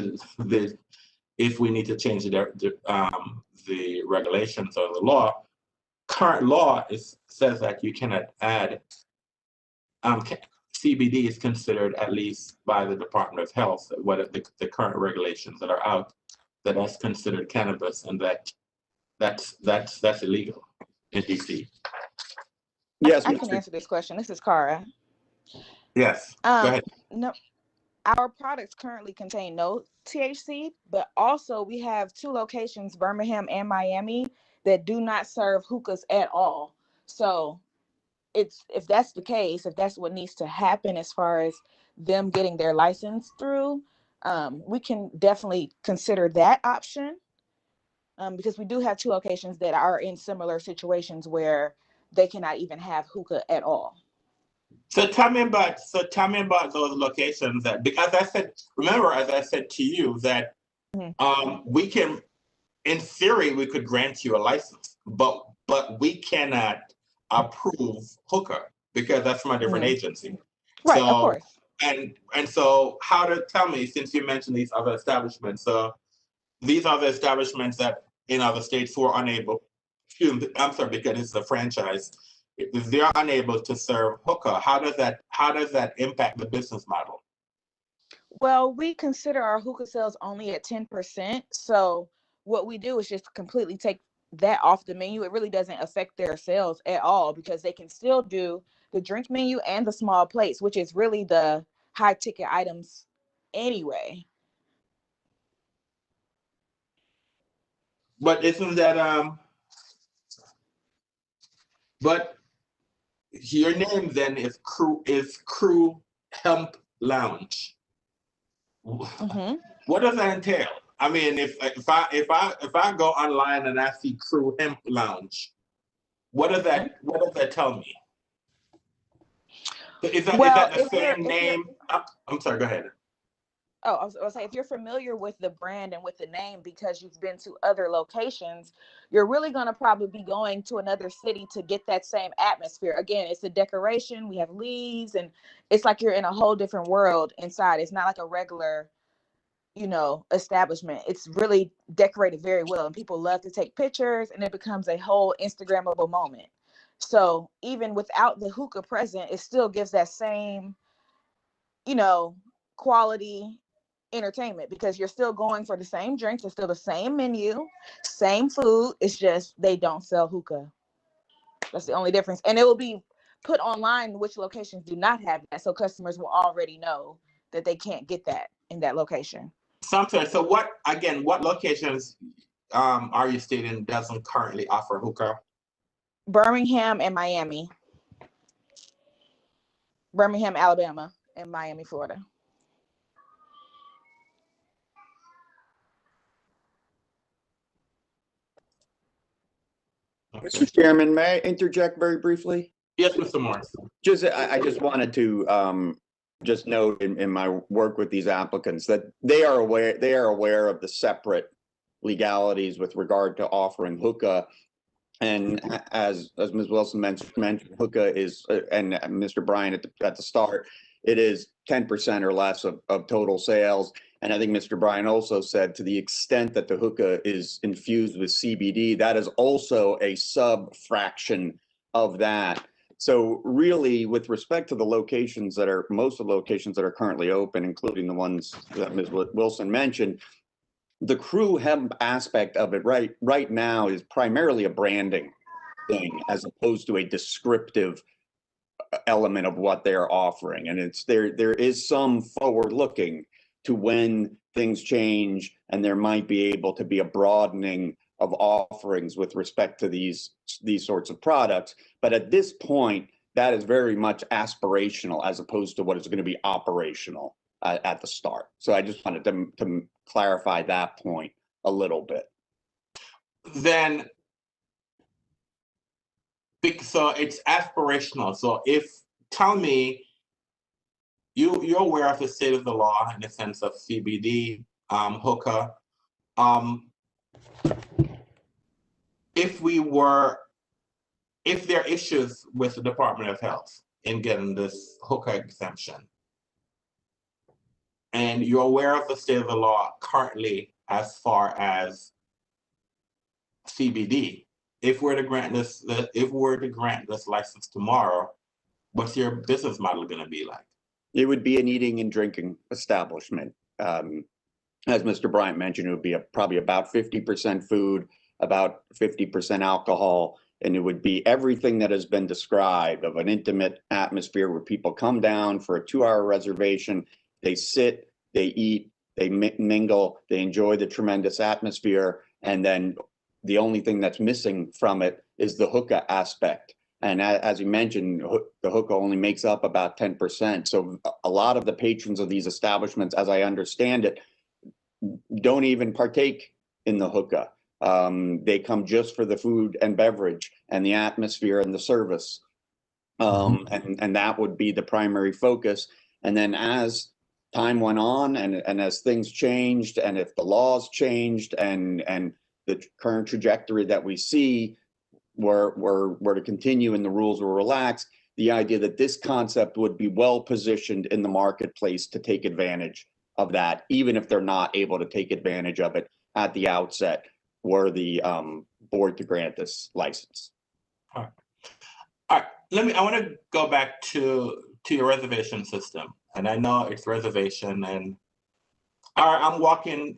if we need to change the regulations or the law, current law says that you cannot add CBD is considered, at least by the Department of Health, what the current regulations that are out, that's considered cannabis, and that's illegal in DC. Yes, I can answer this question. This is Cara. Yes, go ahead. No, our products currently contain no THC, but also we have 2 locations, Birmingham and Miami, that do not serve hookahs at all. So if that's the case, if that's what needs to happen as far as them getting their license through, we can definitely consider that option, because we do have 2 locations that are in similar situations where they cannot even have hookah at all. So tell me about those locations that, because as I said to you that we can, in theory, we could grant you a license, but we cannot approve hookah because that's from a different agency. Right, so, of course. And so tell me, since you mentioned these other establishments, so these are the establishments that in other states who are unable, I'm sorry, because it's a franchise, if they're unable to serve hookah, how does that impact the business model? Well, we consider our hookah sales only at 10%. So what we do is just completely take that off the menu. It really doesn't affect their sales at all, because they can still do the drink menu and the small plates, which is really the high ticket items anyway. But isn't that but your name then is Crew Hemp Lounge. What does that entail? I mean, if I go online and I see Crew Hemp Lounge, what does that tell me? Is that the same name? I'm sorry, go ahead. Oh, I was saying, if you're familiar with the brand and with the name because you've been to other locations, you're really going to probably be going to another city to get that same atmosphere. Again, it's a decoration. We have leaves, and it's like you're in a whole different world inside. It's not like a regular, establishment. It's really decorated very well, and people love to take pictures, and it becomes a whole Instagrammable moment. So even without the hookah present, it still gives that same, quality entertainment, because you're still going for the same drinks. It's still the same menu, same food. It's just they don't sell hookah. That's the only difference. And it will be put online which locations do not have that, so customers will already know that they can't get that in that location. Sometimes. So what locations are you stating doesn't currently offer hookah? Birmingham and Miami. Birmingham, Alabama, and Miami, Florida. Mr. Chairman, may I interject very briefly? Yes, Mr. Morris. I just wanted to just note in my work with these applicants that they are aware of the separate legalities with regard to offering hookah. And as Ms. Wilson mentioned, hookah is, and Mr. Bryan at the start, it is 10% or less of total sales. And I think Mr. Bryan also said, to the extent that the hookah is infused with CBD, that is also a sub-fraction of that. So really, with respect to the locations that are, most of the locations that are currently open, including the ones that Ms. Wilson mentioned, the crew hemp aspect of it right now is primarily a branding thing as opposed to a descriptive element of what they're offering. And it's there is some forward looking to when things change, and there might be able to be a broadening of offerings with respect to these sorts of products. But at this point, that is very much aspirational as opposed to what is going to be operational at the start. So I just wanted to clarify that point a little bit. Then, so it's aspirational. So tell me, you're aware of the state of the law in the sense of CBD, hookah. If there are issues with the Department of Health in getting this hookah exemption, and you're aware of the state of the law currently as far as CBD, if we're to grant this license tomorrow, what's your business model going to be like? It would be an eating and drinking establishment. As Mr. Bryant mentioned, it would be probably about 50% food, about 50% alcohol, and it would be everything that has been described of an intimate atmosphere where people come down for a 2-hour reservation, they sit, they eat, they mingle, they enjoy the tremendous atmosphere, and then the only thing that's missing from it is the hookah aspect. And as you mentioned, the hookah only makes up about 10%. So a lot of the patrons of these establishments, as I understand it, don't even partake in the hookah. They come just for the food and beverage and the atmosphere and the service. And that would be the primary focus. And then as time went on and as things changed, and if the laws changed and the current trajectory that we see were to continue and the rules were relaxed, the idea that this concept would be well positioned in the marketplace to take advantage of that, even if they're not able to take advantage of it at the outset, were the board to grant this license. All right. I want to go back to your reservation system, and I know it's reservation. And all right, I'm walking.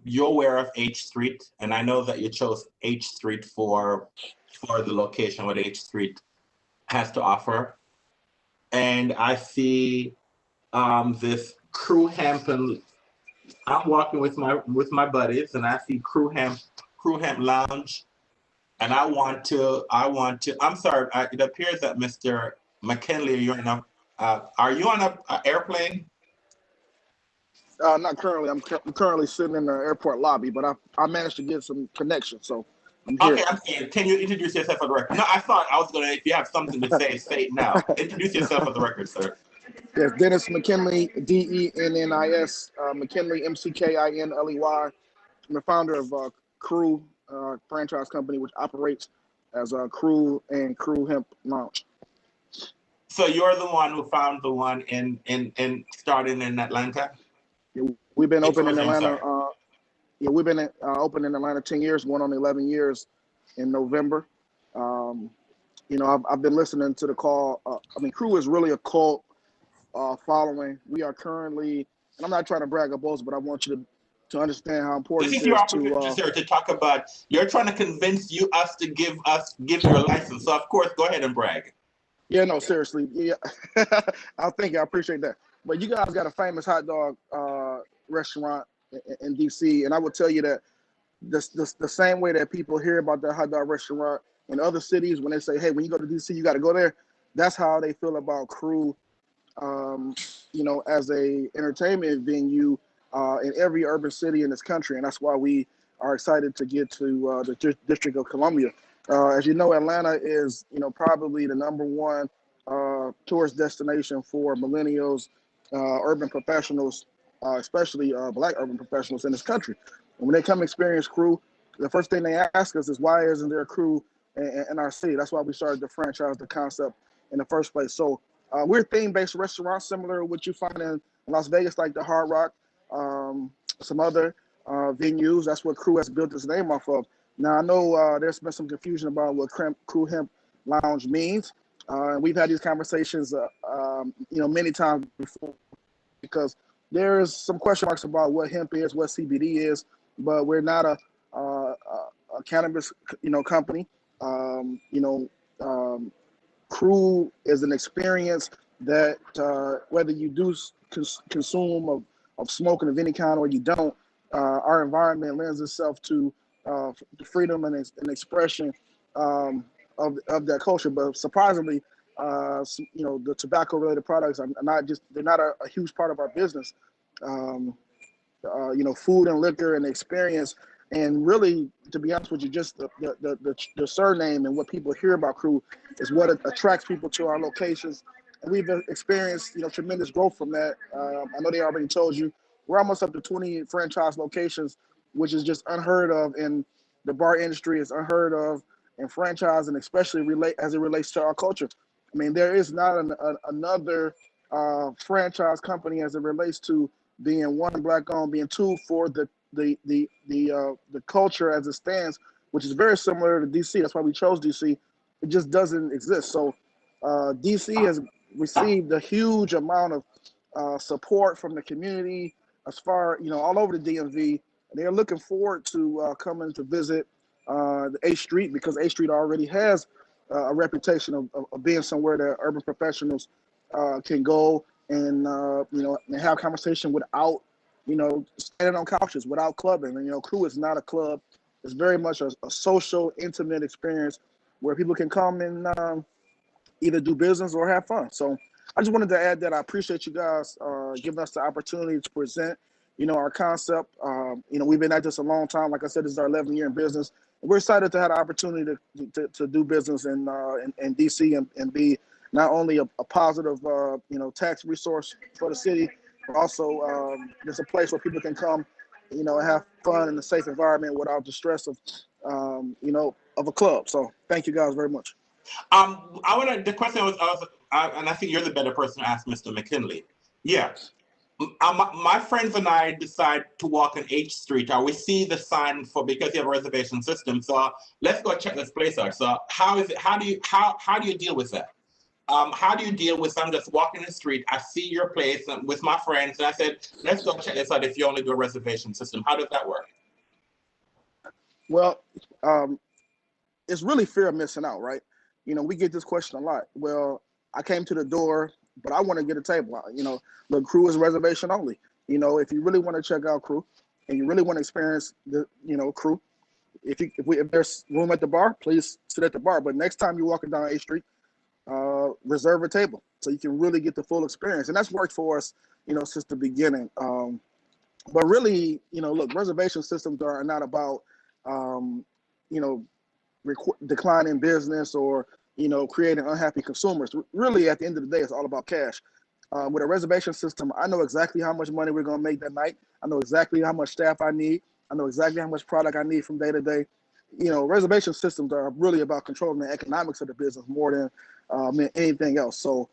You're aware of H Street, and I know that you chose H Street for the location what H Street has to offer. And I see this Crew Hemp, and I'm walking with my buddies, and I see Crew Hemp Lounge, and I want to. I'm sorry. It appears that Mr. McKinley, are you on an airplane? Not currently. I'm currently sitting in the airport lobby, but I managed to get some connection, so I'm here. Okay, I'm saying, can you introduce yourself for the record? No, I thought I was gonna. If you have something to say it now. Introduce yourself for the record, sir. Yes, Dennis McKinley, DENNIS, McKinley, McKinley. I'm the founder of Crew franchise company, which operates as Crew and Crew Hemp Lounge. So you're the one who found the one in starting in Atlanta? We've been open in Atlanta. We've been open in Atlanta 10 years, going on 11 years in November. I've been listening to the call. Crew is really a cult following. We are currently, and I'm not trying to brag or boast, but I want you to understand how important this is your opportunity, sir, to talk about. You're trying to convince us to give you a license. So of course, go ahead and brag. Yeah, no, seriously. Yeah, I appreciate that. But you guys got a famous hot dog restaurant in DC, and I will tell you that the same way that people hear about that hot dog restaurant in other cities, when they say, "Hey, when you go to DC, you got to go there," that's how they feel about Crew. As a entertainment venue in every urban city in this country, and that's why we are excited to get to the District of Columbia. As you know, Atlanta is probably the #1 tourist destination for millennials urban professionals, especially Black urban professionals in this country. And when they come experience crew, the first thing they ask us is, why isn't there a crew in our city? That's why we started to franchise the concept in the first place. So we're a theme-based restaurant, similar to what you find in Las Vegas, like the Hard Rock, some other venues. That's what Crew has built its name off of. Now, I know there's been some confusion about what Crew Hemp Lounge means. And we've had these conversations, many times before, because there is some question marks about what hemp is, what CBD is, but we're not a cannabis, company. Crew is an experience that whether you do consume of smoking of any kind or you don't, our environment lends itself to freedom and expression of that culture. But surprisingly, the tobacco related products are they're not a huge part of our business. Food and liquor and experience, and really, to be honest with you, just the surname and what people hear about Crew is what attracts people to our locations. And we've experienced, tremendous growth from that. I know they already told you we're almost up to 20 franchise locations, which is just unheard of in the bar industry. It's unheard of in franchise, and especially as it relates to our culture. I mean, there is not another franchise company as it relates to being one, Black owned, being two, for the culture as it stands, which is very similar to DC. That's why we chose DC. It just doesn't exist. So DC has received a huge amount of support from the community, as far, all over the DMV. They're looking forward to coming to visit the 8th Street, because 8th Street already has a reputation of being somewhere that urban professionals can go and and have conversation without standing on couches, without clubbing. And Crew is not a club. It's very much a social, intimate experience where people can come and either do business or have fun. So I just wanted to add that I appreciate you guys giving us the opportunity to present our concept. We've been at this a long time. Like I said, this is our 11th year in business. And we're excited to have the opportunity to do business in DC and be not only a positive, tax resource for the city, but also just a place where people can come, and have fun in a safe environment without the stress of, of a club. So thank you guys very much. The question was, and I think you're the better person to ask Mr. McKinley. Yeah. My friends and I decide to walk on H Street. We see the sign because you have a reservation system. So let's go check this place out. So how is it? How do you deal with that? How do you deal with, I'm just walking the street, I see your place with my friends, and I said, let's go check this out if you only do a reservation system. How does that work? Well, it's really fear of missing out, right? We get this question a lot. Well, I came to the door, but I want to get a table. The Crew is reservation only. If you really want to check out Crew and you really want to experience the, Crew, if there's room at the bar, please sit at the bar. But next time you're walking down 8th Street, reserve a table so you can really get the full experience. And that's worked for us, since the beginning. But really, look, reservation systems are not about, declining business or, creating unhappy consumers. Really, at the end of the day, it's all about cash. With a reservation system, I know exactly how much money we're going to make that night. I know exactly how much staff I need. I know exactly how much product I need from day to day. Reservation systems are really about controlling the economics of the business more than anything else. So,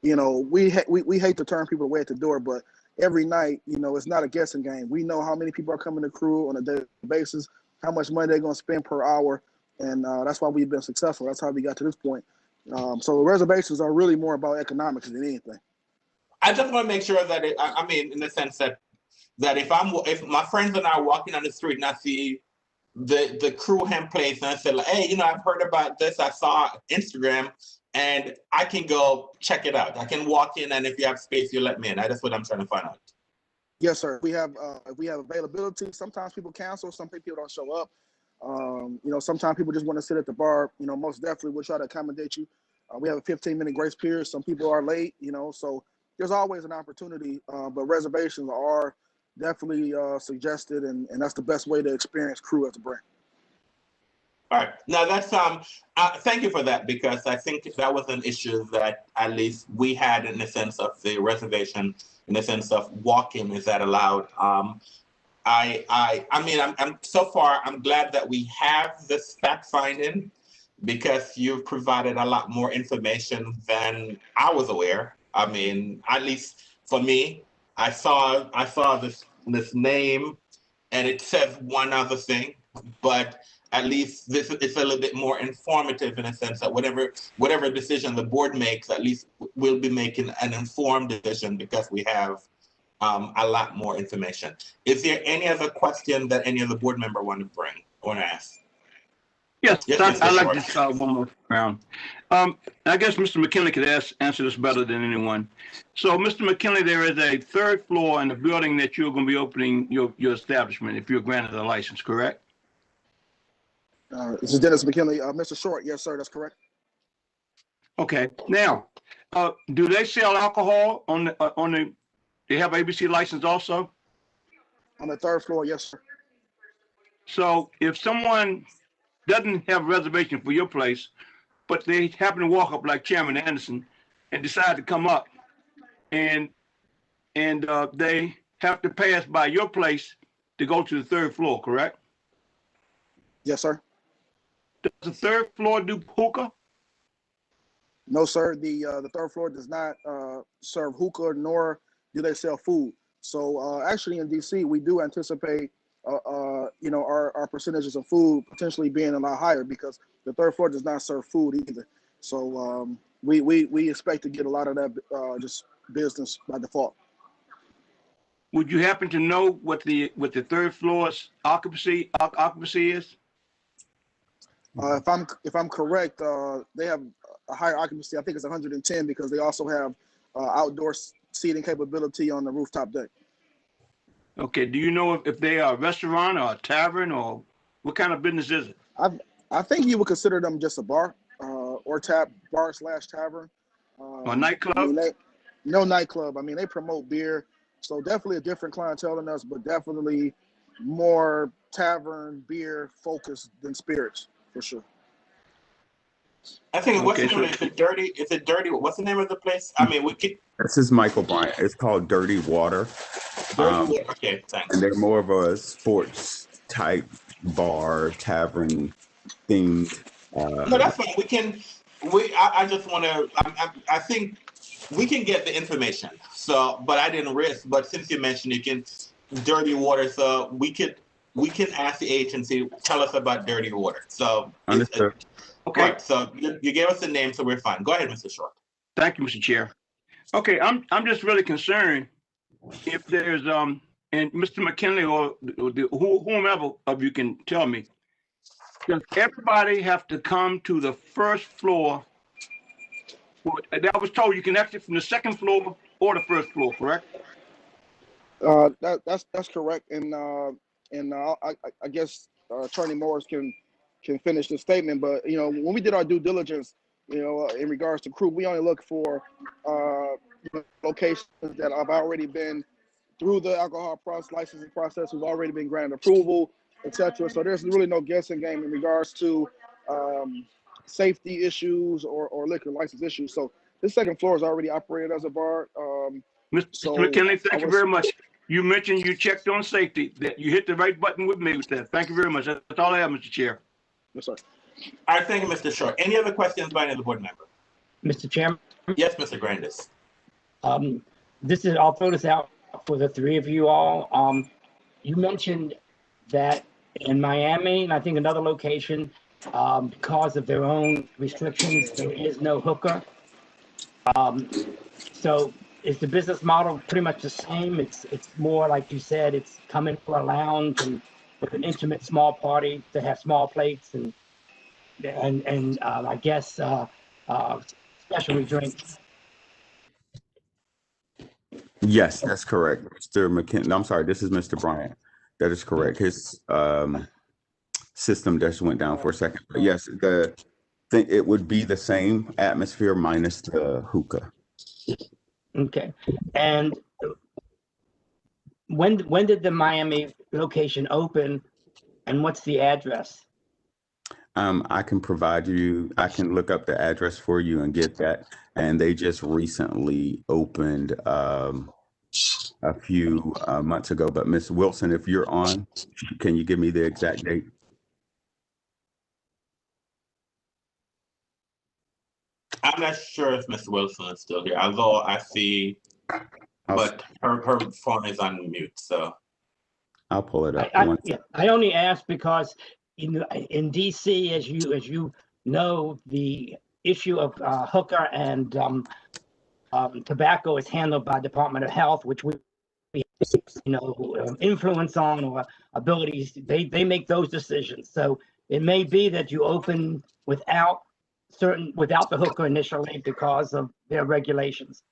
we hate to turn people away at the door, but every night, it's not a guessing game. We know how many people are coming to Crew on a daily basis, how much money they're going to spend per hour, and that's why we've been successful. That's how we got to this point. So reservations are really more about economics than anything. I just want to make sure that in the sense that if my friends and I are walking on the street and I see the Crew Hemp place and I say, like, hey, I've heard about this, I saw Instagram, and I can go check it out. I can walk in, and if you have space, you let me in. That's what I'm trying to find out. Yes, sir. We have availability. Sometimes people cancel. Some people don't show up. Sometimes people just want to sit at the bar. Most definitely we'll try to accommodate you. We have a 15-minute grace period. Some people are late, so there's always an opportunity. But reservations are definitely suggested, and that's the best way to experience Crew as a brand. All right. Now that's thank you for that, because I think that was an issue that at least we had in the sense of the reservation, in the sense of walk-in, is that allowed? I mean, I'm so far, I'm glad that we have this fact finding, because you've provided a lot more information than I was aware. I mean, at least for me, I saw this name, and it says one other thing, but at least this it's a little bit more informative in a sense that whatever decision the board makes, at least we'll be making an informed decision because we have a lot more information. Is there any other question that any other board member want to ask? Yes, Yes, I'd like to start one more round. I guess Mr. McKinley could answer this better than anyone. So, Mr. McKinley, there is a third floor in the building that you're going to be opening your establishment if you're granted a license, correct? This is Dennis McKinley. Mr. Short, yes, sir, that's correct. Okay. Now, do they sell alcohol on the? They have ABC license also? On the third floor, yes, sir. So, if someone doesn't have a reservation for your place, but they happen to walk up like Chairman Anderson and decide to come up, and they have to pass by your place to go to the third floor, correct? Yes, sir. Does the third floor do hookah? No, sir. The third floor does not serve hookah, nor do they sell food. So actually in DC, we do anticipate our percentages of food potentially being a lot higher, because the third floor does not serve food either. So we expect to get a lot of that just business by default. Would you happen to know what the third floor's occupancy is? If I'm correct, they have a higher occupancy. I think it's 110, because they also have outdoor seating capability on the rooftop deck. Okay. Do you know if they are a restaurant or a tavern, or what kind of business is it? I think you would consider them just a bar or bar/tavern. A nightclub? I mean, no nightclub. I mean, they promote beer, so definitely a different clientele than us, but definitely more tavern beer focused than spirits for sure. I think what's the name? Is it dirty? Is it dirty? What's the name of the place? I mean, we could. This is Michael Bryant. It's called Dirty Water. Okay, thanks. And they're more of a sports type bar, tavern themed. No, that's fine. I just want to. I think we can get the information. So, but I didn't risk. But since you mentioned you can Dirty Water, so we can ask the agency, tell us about Dirty Water. So understood. Okay. Right, so you gave us the name, so we're fine. Go ahead, Mr. Short. Thank you, Mr. Chair. Okay, I'm just really concerned if there's and Mr. McKinley or whomever of you can tell me, does everybody have to come to the first floor? I was told you can exit from the second floor or the first floor, correct? That's correct, and I guess Attorney Morris can finish the statement. But when we did our due diligence, in regards to crew, we only look for locations that have already been through the alcohol licensing process, who've already been granted approval, etc. So there's really no guessing game in regards to safety issues or liquor license issues. So this second floor is already operated as a bar. Mr. McKinley, thank you very much. You mentioned you checked on safety, that you hit the right button with me with that. Thank you very much. That's all I have, Mr. Chair. Yes, sir. All right, thank you, Mr. Short. Any other questions by any other board member? Mr. Chairman? Yes, Mr. Grandis. I'll throw this out for the three of you all. You mentioned that in Miami, and I think another location, because of their own restrictions, there is no hookah. So is the business model pretty much the same? It's more like you said, it's coming for a lounge and with an intimate small party to have small plates and I guess specialty drinks. Yes, that's correct. Mr. McKinley, I'm sorry, this is Mr. Bryant. That is correct. His system just went down for a second. But yes, it would be the same atmosphere minus the hookah. Okay. And when did the Miami location open, and what's the address? I can provide you, I can look up the address for you and get that. And they just recently opened a few months ago. But Ms. Wilson, if you're on, can you give me the exact date? I'm not sure if Ms. Wilson is still here, although I see, but her phone is on mute, so. I'll pull it up. I only asked because in DC, as you know, the issue of hookah and tobacco is handled by Department of Health, which we influence on or abilities. They make those decisions. So it may be that you open without the hookah initially because of their regulations.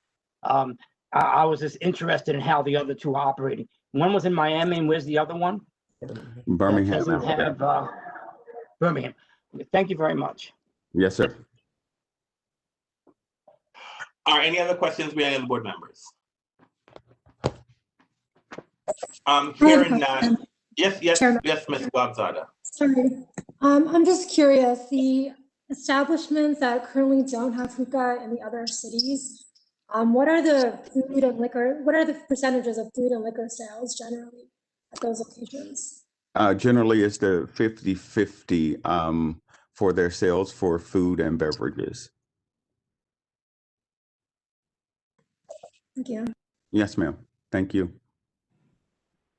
I was just interested in how the other two are operating. One was in Miami, and where's the other one? Birmingham. Doesn't have Birmingham. Thank you very much. Yes, sir. Are any other questions by any of the board members? Hearing none. Yes, Ms. Guabzada. Sorry. I'm just curious, the establishments that currently don't have hookah in the other cities, what are the percentages of food and liquor sales generally at those locations? Generally, it's the 50-50 for their sales for food and beverages. Thank you. Yes, ma'am. Thank you.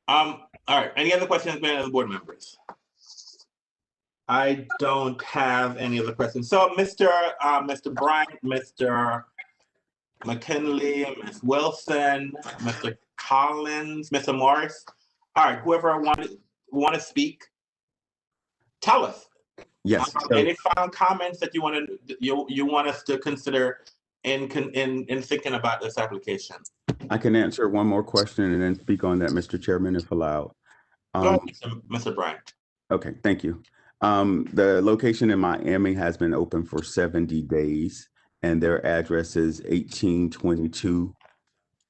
All right. Any other questions by any of the board members? I don't have any other questions. So, Mr. Bryant, Mr. McKinley, Ms. Wilson, Mr. Collins, Mr. Morris. All right. Whoever want to speak, tell us. Yes. Any final comments that you want us to consider in thinking about this application? I can answer one more question and then speak on that, Mr. Chairman, if allowed. Go ahead, Mr. Bryant. Okay, thank you. The location in Miami has been open for 70 days, and their address is 1822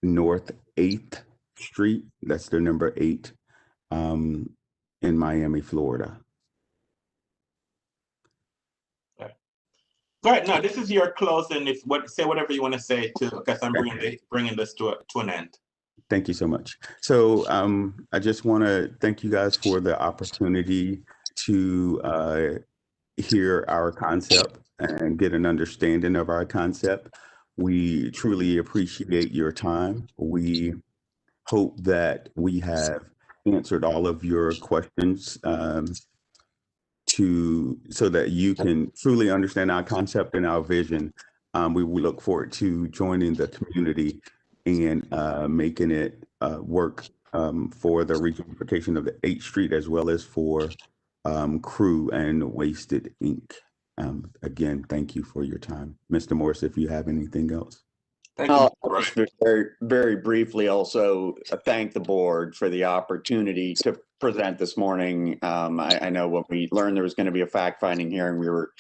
North 8th Street. That's their number 8 in Miami, Florida. Go ahead. No, this is your closing. Say whatever you want to say because I'm bringing this to an end. Thank you so much. So I just want to thank you guys for the opportunity to hear our concept and get an understanding of our concept. We truly appreciate your time. We hope that we have answered all of your questions so that you can truly understand our concept and our vision. We look forward to joining the community and making it work for the reunification of the 8th Street as well as for Crew and Wasted Inc. Again, thank you for your time. Mr. Morris, if you have anything else. I'll just very, very briefly also thank the board for the opportunity to present this morning. I know when we learned there was going to be a fact-finding hearing, we were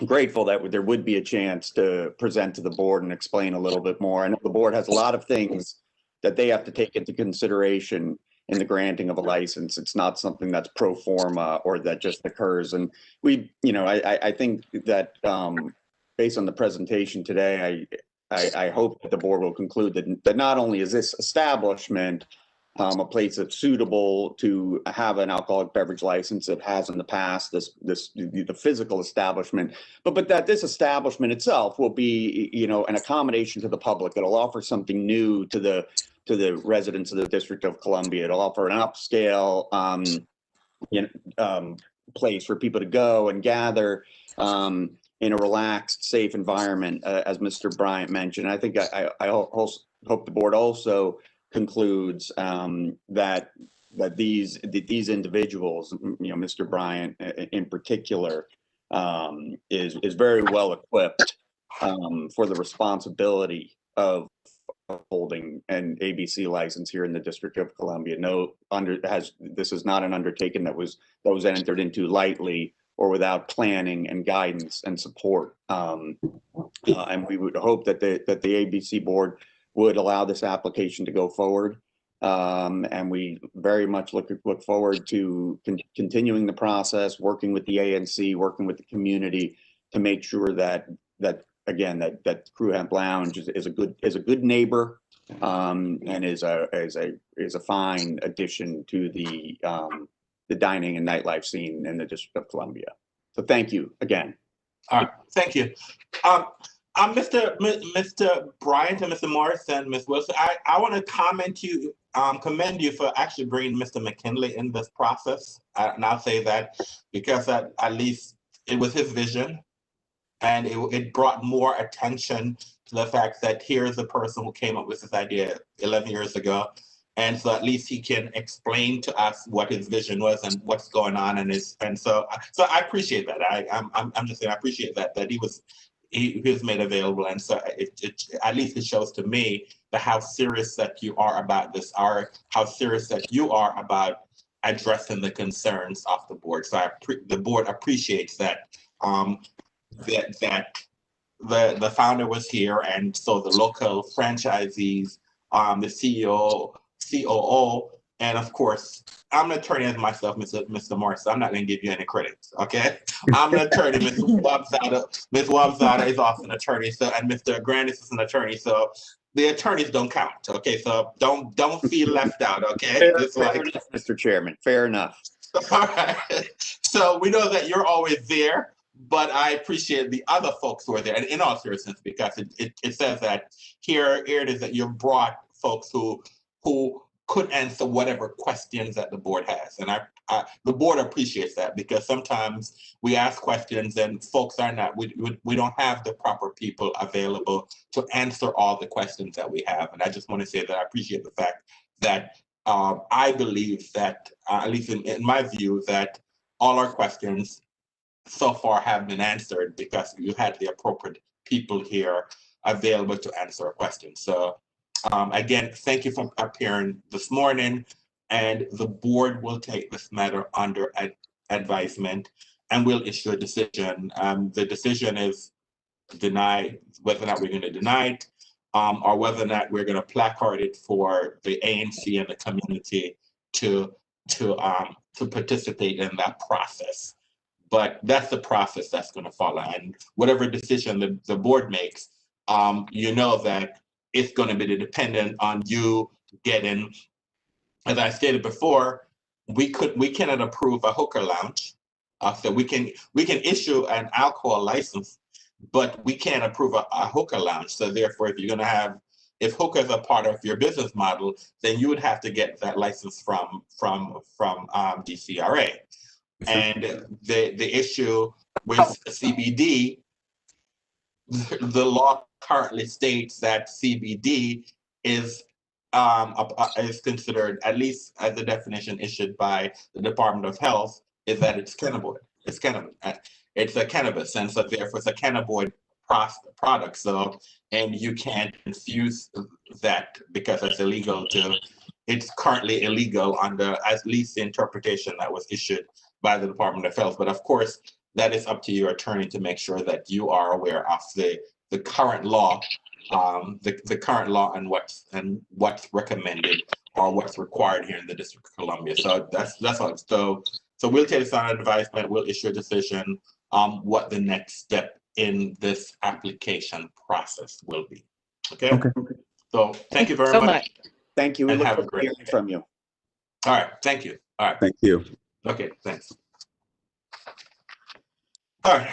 grateful that there would be a chance to present to the board and explain a little bit more. I know the board has a lot of things that they have to take into consideration in the granting of a license. It's not something that's pro forma or that just occurs. And I think that based on the presentation today, I hope that the board will conclude that not only is this establishment a place that's suitable to have an alcoholic beverage license, it has in the past, the physical establishment, but that this establishment itself will be, an accommodation to the public. It'll offer something new to the residents of the District of Columbia. It'll offer an upscale place for people to go and gather in a relaxed, safe environment, as Mr. Bryant mentioned. I think I hope the board also concludes that these individuals, Mr. Bryant in particular, is very well equipped for the responsibility of holding an ABC license here in the District of Columbia. This is not an undertaking that was entered into lightly or without planning and guidance and support. And we would hope that the ABC board would allow this application to go forward And we very much look forward to continuing the process, working with the ANC, working with the community to make sure that Crew Hemp Lounge is a good neighbor, and is a fine addition to the dining and nightlife scene in the District of Columbia. So thank you again. All right, thank you. Mr. Bryant and Mr. Morris and Ms. Wilson, I want to commend you for actually bringing Mr. McKinley in this process. And I'll say that because at least it was his vision, and it brought more attention to the fact that here's a person who came up with this idea 11 years ago. And so at least he can explain to us what his vision was and what's going on. And so I appreciate that. I'm just saying I appreciate that he was made available. And so at least it shows to me how serious that you are about this, or how serious that you are about addressing the concerns of the board. So the board appreciates that. That the founder was here, and so the local franchisees, the CEO, COO, and of course, I'm an attorney as myself, Mr. Morris. So I'm not going to give you any credit, okay? I'm an attorney. Ms. Wabzada is also an attorney, and Mr. Grandis is an attorney. So the attorneys don't count, okay? So don't feel left out, okay? Fair enough, Mr. Chairman. Fair enough. All right. So we know that you're always there, but I appreciate the other folks who are there, and in all seriousness, because it says that here it is that you've brought folks who could answer whatever questions that the board has, and the board appreciates that, because sometimes we ask questions and folks are not, we don't have the proper people available to answer all the questions that we have. And I just want to say that I appreciate the fact that I believe that, at least in my view, that all our questions so far have been answered because you had the appropriate people here available to answer a question. So again, thank you for appearing this morning, and the board will take this matter under advisement and will issue a decision. The decision is deny whether or not we're going to deny it, or whether or not we're going to placard it for the ANC and the community to participate in that process. But that's the process that's going to follow, and whatever decision the board makes, you know that it's going to be dependent on you getting, as I stated before, we cannot approve a hookah lounge. So we can issue an alcohol license, but we can't approve a hookah lounge. So therefore, if hookah is a part of your business model, then you would have to get that license from DCRA. And the issue with CBD, the law currently states that CBD is considered, at least as the definition issued by the Department of Health, is that it's cannabinoid. It's a cannabis, and so therefore it's a cannabinoid product. So, and you can't infuse that because it's illegal it's currently illegal under at least the interpretation that was issued by the Department of Health. But of course, that is up to your attorney to make sure that you are aware of the current law, the current law and what's recommended or what's required here in the District of Columbia. So that's all. So we'll take this on advisement. We'll issue a decision what the next step in this application process will be. Okay. So thank you very much. Thank you. We look forward to hearing from you. All right. Thank you. All right. Thank you. Okay. Thanks. All right.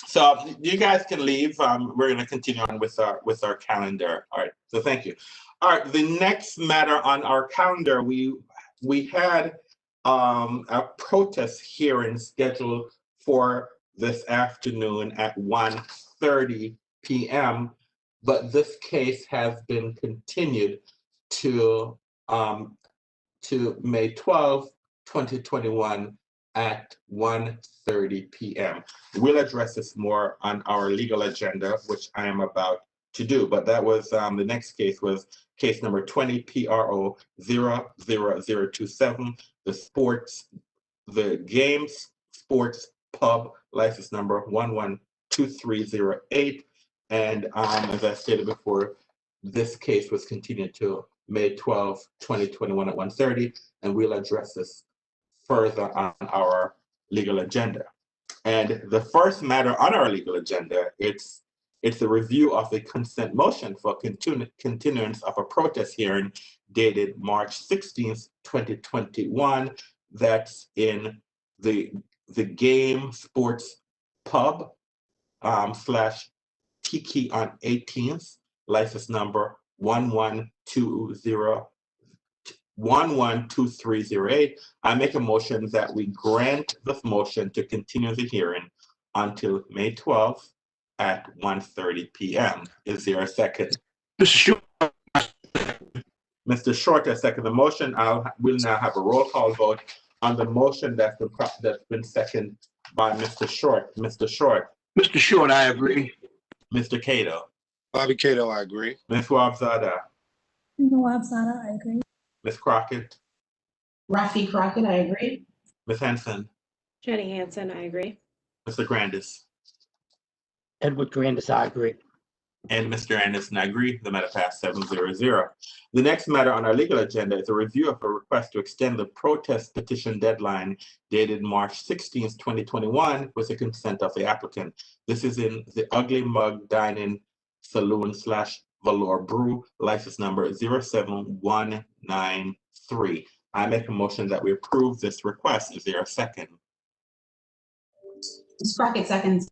So you guys can leave. We're going to continue on with our calendar. All right. So thank you. All right. The next matter on our calendar, we had a protest hearing scheduled for this afternoon at 1:30 p.m. But this case has been continued to May 12, 2021 at 1:30 p.m. We'll address this more on our legal agenda, which I am about to do. But that was the next case was case number 20 PRO 00027, the Games Sports Pub license number 112308. And as I stated before, this case was continued to May 12, 2021 at 1:30, and we'll address this further on our legal agenda. And the first matter on our legal agenda, it's a review of a consent motion for continuance of a protest hearing dated March 16th, 2021. That's in the Game Sports Pub /Tiki on 18th, license number 112308. I make a motion that we grant this motion to continue the hearing until May 12th at 1:30 p.m. Is there a second? Mr. Short. Mr. Short has seconded the motion. We'll now have a roll call vote on the motion that's been seconded by Mr. Short. Mr. Short. Mr. Short, I agree. Mr. Cato. Bobby Cato, I agree. Ms. Wabzada. Wabzada, I agree. Ms. Crockett. Rafi Crockett, I agree. Ms. Henson. Jenny Hansen, I agree. Mr. Grandis. Edward Grandis, I agree. And Mr. Anderson, I agree. The matter passed 7-0. The next matter on our legal agenda is a review of a request to extend the protest petition deadline dated March 16th, 2021 with the consent of the applicant. This is in the Ugly Mug Dining Saloon / Valor Brew, license number 07193. I make a motion that we approve this request. Is there a second? Ms. Crockett seconds.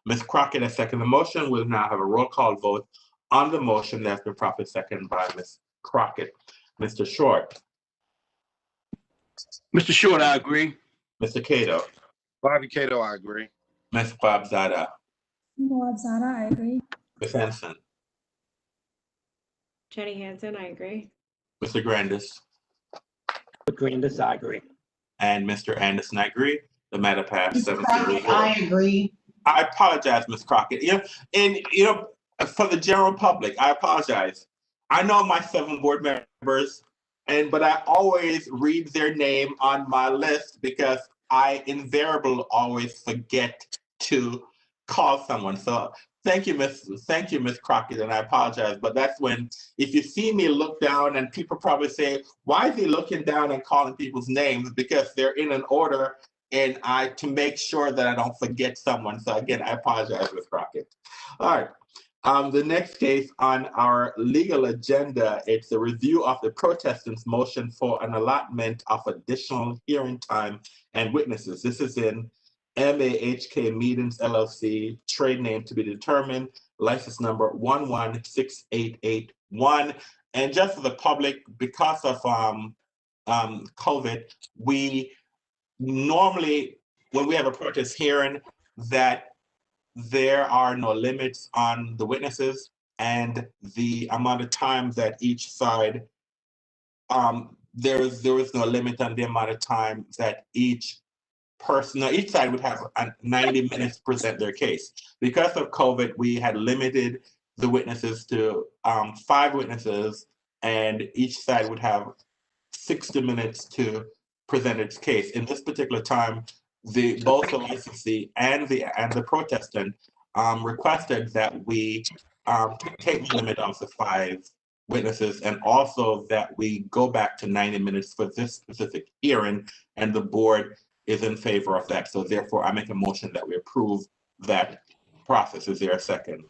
Ms. Crockett has seconded the motion. We'll now have a roll call vote on the motion that's been properly seconded by Ms. Crockett. Mr. Short. Mr. Short, I agree. Mr. Cato. Bobby Cato, I agree. Ms. Wabzada. Wabzada, I agree. Ms. Henson. Jenny Hansen, I agree. Mr. Grandis. Edward Grandis, I agree. And Mr. Anderson, I agree. The matter passed Ms. 7-0. Crockett, I agree. I apologize, Ms. Crockett. For the general public, I apologize. I know my 7 board members, but I always read their name on my list because I invariably always forget to call someone. So thank you, Ms. Crockett, and I apologize. But that's when, if you see me look down, and people probably say, "Why is he looking down and calling people's names?" Because they're in an order. And to make sure that I don't forget someone. So again, I apologize, Ms. Crockett. All right. The next case on our legal agenda, it's a review of the protestants' motion for an allotment of additional hearing time and witnesses. This is in MAHK Meetings LLC, trade name to be determined, license number 116881. And just for the public, because of COVID, we normally, when we have a protest hearing, that there are no limits on the witnesses and the amount of time that each side, there is no limit on the amount of time that each side would have 90 minutes to present their case. Because of COVID, we had limited the witnesses to 5 witnesses, and each side would have 60 minutes to present its case. In this particular time, both the licensee and the protestant requested that we take the limit of the 5 witnesses, and also that we go back to 90 minutes for this specific hearing, and the board is in favor of that. So therefore, I make a motion that we approve that process. Is there a second?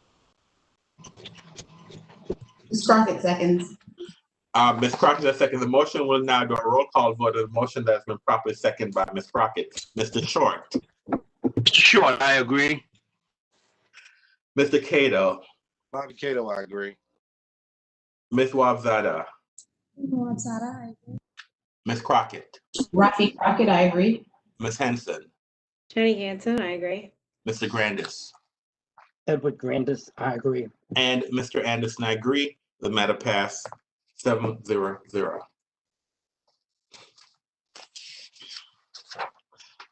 Ms. Crockett seconds. Ms. Crockett has seconded the motion. We'll now do a roll call vote of the motion that's been properly seconded by Ms. Crockett. Mr. Short. Mr. Short, I agree. Mr. Cato. Bobby Cato, I agree. Ms. Wabzada. Wabzada, I agree. Ms. Crockett. Rafi Crockett, I agree. Ms. Henson. Jenny Hansen, I agree. Mr. Grandis. Edward Grandis, I agree. And Mr. Anderson, I agree. The matter passed 7-0.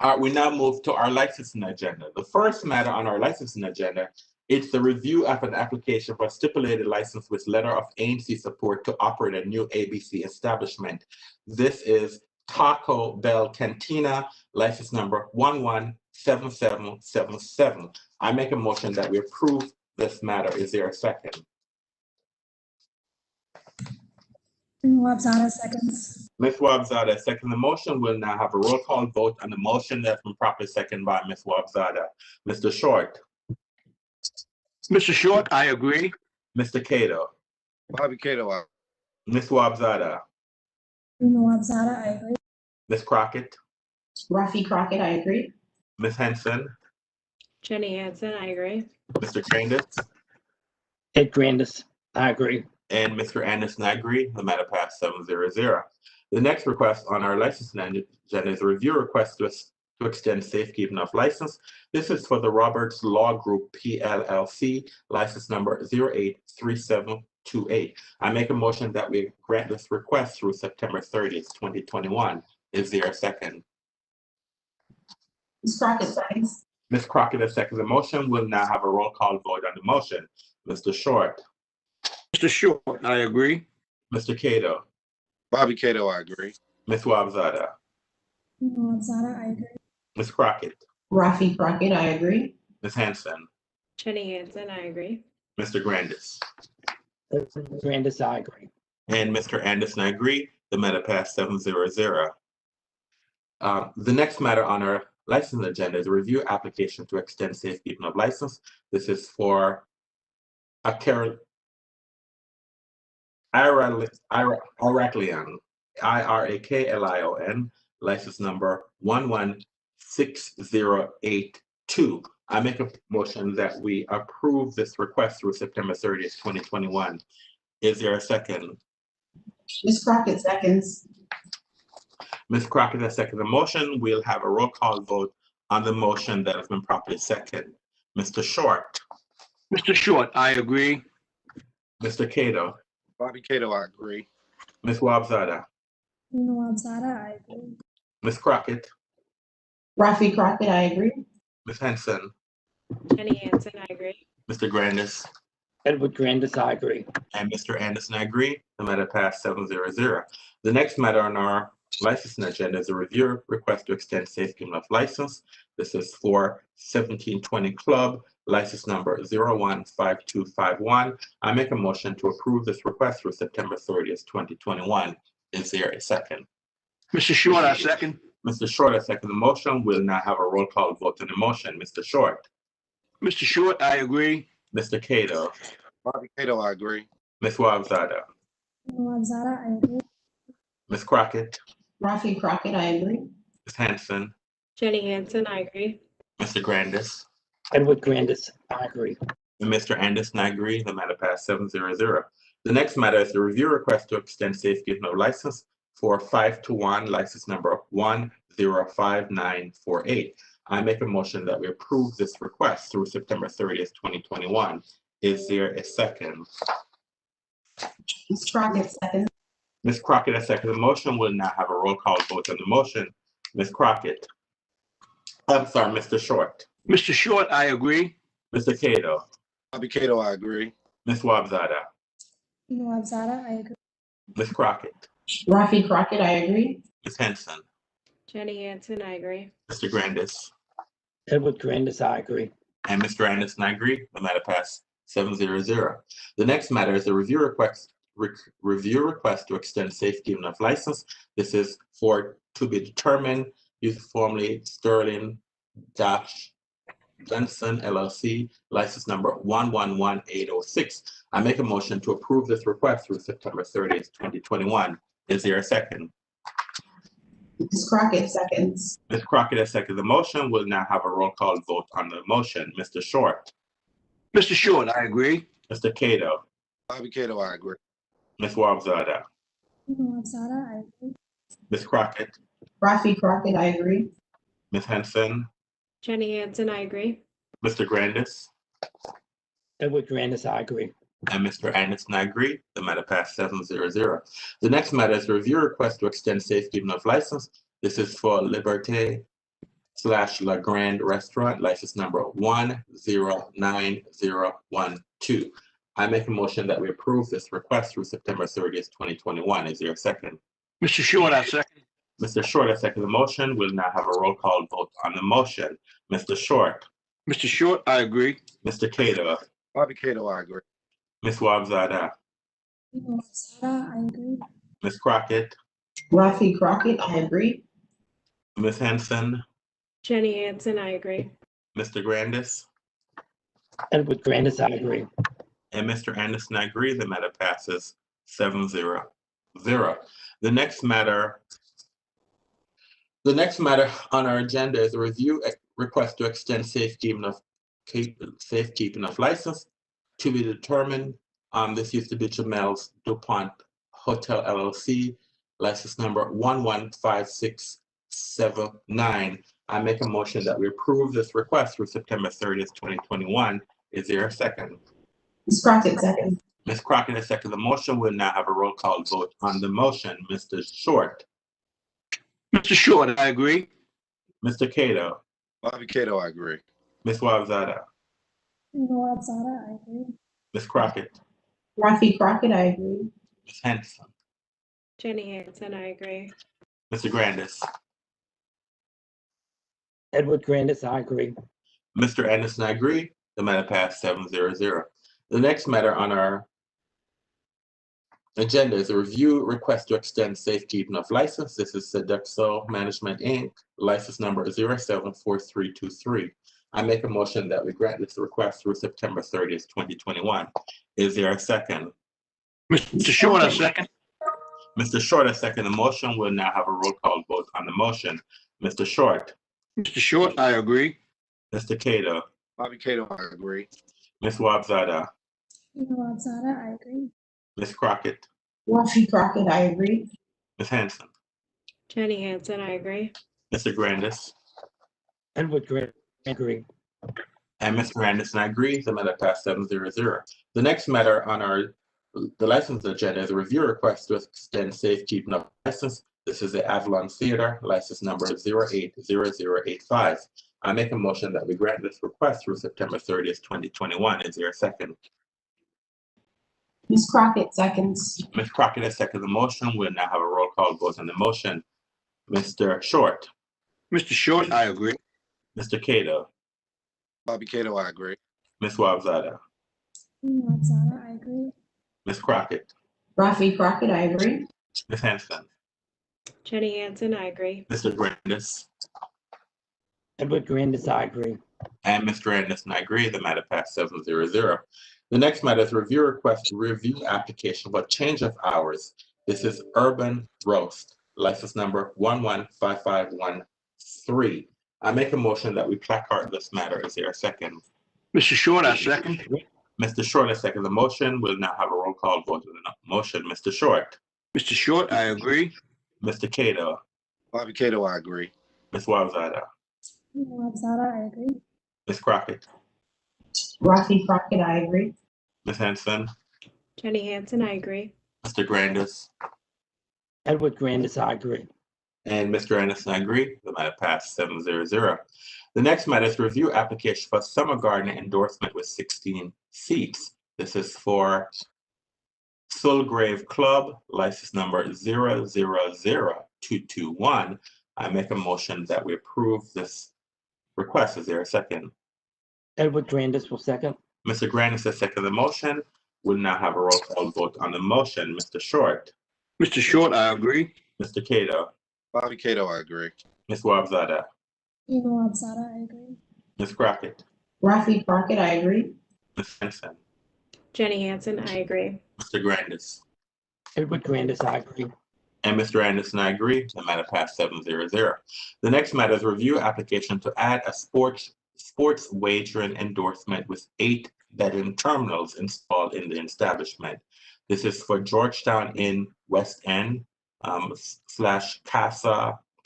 All right, we now move to our licensing agenda. The first matter on our licensing agenda, it's the review of an application for a stipulated license with letter of agency support to operate a new ABC establishment. This is Taco Bell Cantina, license number 117777. I make a motion that we approve this matter. Is there a second? Wabzada seconds. Ms. Wabzada second the motion. We'll now have a roll call vote on the motion that's been properly seconded by Ms. Wabzada. Mr. Short, Mr. Short, I agree. Mr. Cato, Bobby Cato, I Ms. Wabzada, Wabzada, I agree. Ms. Crockett, Rafi Crockett, I agree. Ms. Henson, Jenny Hansen, I agree. Mr. Grandis, Ed Grandis, I agree. and Mr. Anderson, I agree. The matter passed 7-0. The next request on our licensing agenda is a review request to extend safekeeping of license. This is for the Roberts Law Group PLLC, license number 083728. I make a motion that we grant this request through September 30th, 2021. Is there a second? Ms. Crockett seconds. Ms. Crockett has seconded the motion. We'll now have a roll call vote on the motion. Mr. Short, Mr. Short, I agree. Mr. Cato, Bobby Cato, I agree. Ms. Wabzada, Wabzada, I agree. Ms. Crockett, Rafi Crockett, I agree. Ms. Hanson, Jenny Hansen, I agree. Mr. Grandis, Ed Grandis, I agree. and Mr. Anderson, I agree. The matter passed 7-0. The next matter on our license agenda is a review application to extend safekeeping of license. This is for Iraklion, IRAKLION, license number 116082. I make a motion that we approve this request through September 30th, 2021. Is there a second? Ms. Crockett seconds. Ms. Crockett has seconded the motion. We'll have a roll call vote on the motion that has been properly seconded. Mr. Short, Mr. Short, I agree. Mr. Cato, Bobby Cato, I agree. Ms. Wabzada, Wabzada, I agree. Ms. Crockett, Rafi Crockett, I agree. Ms. Henson, Jenny Hansen, I agree. Mr. Grandis, Edward Grandis, I agree. and Mr. Anderson, I agree. The matter passed 7-0. The next matter on our licensing agenda is a review request to extend safekeeping of license. This is for 1720 Club, license number 015251. I make a motion to approve this request through September 30th, 2021. Is there a second? Mr. Short, I second. Mr. Short, I second the motion. We'll now have a roll call vote on the motion. Mr. Short, Mr. Short, I agree. Mr. Cato, Bobby Cato, I agree. Ms. Wabzada, Wabzada, I agree. Ms. Crockett, Rafi Crockett, I agree. Ms. Hanson, Jenny Hansen, I agree. Mr. Grandis, Edward Grandis, I agree. and Mr. Anderson, I agree. The matter passed 7-0. The next matter is the review request to extend safekeeping of license for 521, license number 105948. I make a motion that we approve this request through September 30th, 2021. Is there a second? Ms. Crockett seconds. Ms. Crockett has seconded the motion. We'll now have a roll call vote on the motion. Ms. Crockett. I'm sorry, Mr. Short. Mr. Short, I agree. Mr. Cato. Bobby Cato, I agree. Ms. Wabzada. Wabzada, I agree. Ms. Crockett. Rafi Crockett, I agree. Ms. Henson. Jenny Hansen, I agree. Mr. Grandis. Edward Grandis, I agree. And Mr. Anderson, I agree. The matter passed 7-0. The next matter is a review request to extend safekeeping of license. This is for to be determined, formerly Sterling Johnson LLC, license number 111806. I make a motion to approve this request through September 30th, 2021. Is there a second? Ms. Crockett seconds. Ms. Crockett has seconded the motion. We'll now have a roll call vote on the motion. Mr. Short, Mr. Short, I agree. Mr. Cato, Bobby Cato, I agree. Ms. Wabzada, Wabzada, I agree. Ms. Crockett, Rafi Crockett, I agree. Ms. Henson, Jenny Hansen, I agree. Mr. Grandis, Edward Grandis, I agree. and Mr. Anderson, I agree. The matter passed 7-0. The next matter is a review request to extend safekeeping of license. This is for Liberté/La Grande Restaurant, license number 109012. I make a motion that we approve this request through September 30th, 2021. Is there a second? Mr. Short, I second. Mr. Short, I second the motion. We'll now have a roll call vote on the motion. Mr. Short, Mr. Short, I agree. Mr. Cato, Bobby Cato, I agree. Ms. Wabzada, Wabzada, I agree. Ms. Crockett, Rafi Crockett, I agree. Ms. Henson, Jenny Hansen, I agree. Mr. Grandis, Edward Grandis, I agree. and Mr. Anderson, I agree. The matter passes 7-0. The next matter on our agenda is a review request to extend safekeeping of license to be determined. This used to be Jamel's DuPont Hotel LLC, license number 115679. I make a motion that we approve this request through September 30th, 2021. Is there a second? Ms. Crockett, second. Ms. Crockett has seconded the motion. We'll now have a roll call vote on the motion. Mr. Short, Mr. Short, I agree. Mr. Cato, Bobby Cato, I agree. Ms. Wabzada, Wabzada, I agree. Ms. Crockett, Rafi Crockett, I agree. Ms. Henson, Jenny Hansen, I agree. Mr. Grandis, Edward Grandis, I agree. Mr. Anderson, I agree. The matter passed 7-0. The next matter on our agenda is a review request to extend safekeeping of license. This is Sodexo Management Inc., license number 074323. I make a motion that we grant this request through September 30th, 2021. Is there a second? Mr. Short, I second. Mr. Short has seconded the motion. We'll now have a roll call vote on the motion. Mr. Short, Mr. Short, I agree. Mr. Cato, Bobby Cato, I agree. Ms. Wabzada, Wabzada, I agree. Ms. Crockett, Rafi Crockett, I agree. Ms. Hanson, Jenny Hansen, I agree. Mr. Grandis, Edward Grandis, I agree. and Mr. Anderson, I agree. The matter passed 7-0. The next matter on the license agenda is a review request to extend safekeeping of license. This is the Avalon Theater, license number 080085. I make a motion that we grant this request through September 30th, 2021. Is there a second? Ms. Crockett, seconds. Ms. Crockett has seconded the motion. We'll now have a roll call vote on the motion. Mr. Short, Mr. Short, I agree. Mr. Cato, Bobby Cato, I agree. Ms. Wabzada, Wabzada, I agree. Ms. Crockett, Rafi Crockett, I agree. Ms. Hanson, Jenny Hansen, I agree. Mr. Grandis, Edward Grandis, I agree. and Mr. Anderson, I agree. The matter passed 7-0. The next matter is review request review application for change of hours. This is Urban Roast, license number 115513. I make a motion that we placard this matter. Is there a second? Mr. Short, I second. Mr. Short has seconded the motion. We'll now have a roll call vote on the motion. Mr. Short, Mr. Short, I agree. Mr. Cato, Bobby Cato, I agree. Ms. Wabzada, Wabzada, I agree. Ms. Crockett, Rafi Crockett, I agree. Ms. Henson, Jenny Hansen, I agree. Mr. Grandis, Edward Grandis, I agree. and Mr. Anderson, I agree. The matter passed 7-0. The next matter is review application for Summer Garden endorsement with 16 seats. This is for Sulgrave Club, license number 000221. I make a motion that we approve this request. Is there a second? Edward Grandis will second. Mr. Grandis has seconded the motion. We'll now have a roll call vote on the motion. Mr. Short, Mr. Short, I agree. Mr. Cato, Bobby Cato, I agree. Ms. Wabzada, Wabzada, I agree. Ms. Crockett, Rafi Crockett, I agree. Ms. Henson, Jenny Hansen, I agree. Mr. Grandis, Edward Grandis, I agree. and Mr. Anderson, I agree. The matter passed 7-0. The next matter is review application to add a sports wagering endorsement with 8 betting terminals installed in the establishment. This is for Georgetown Inn West End /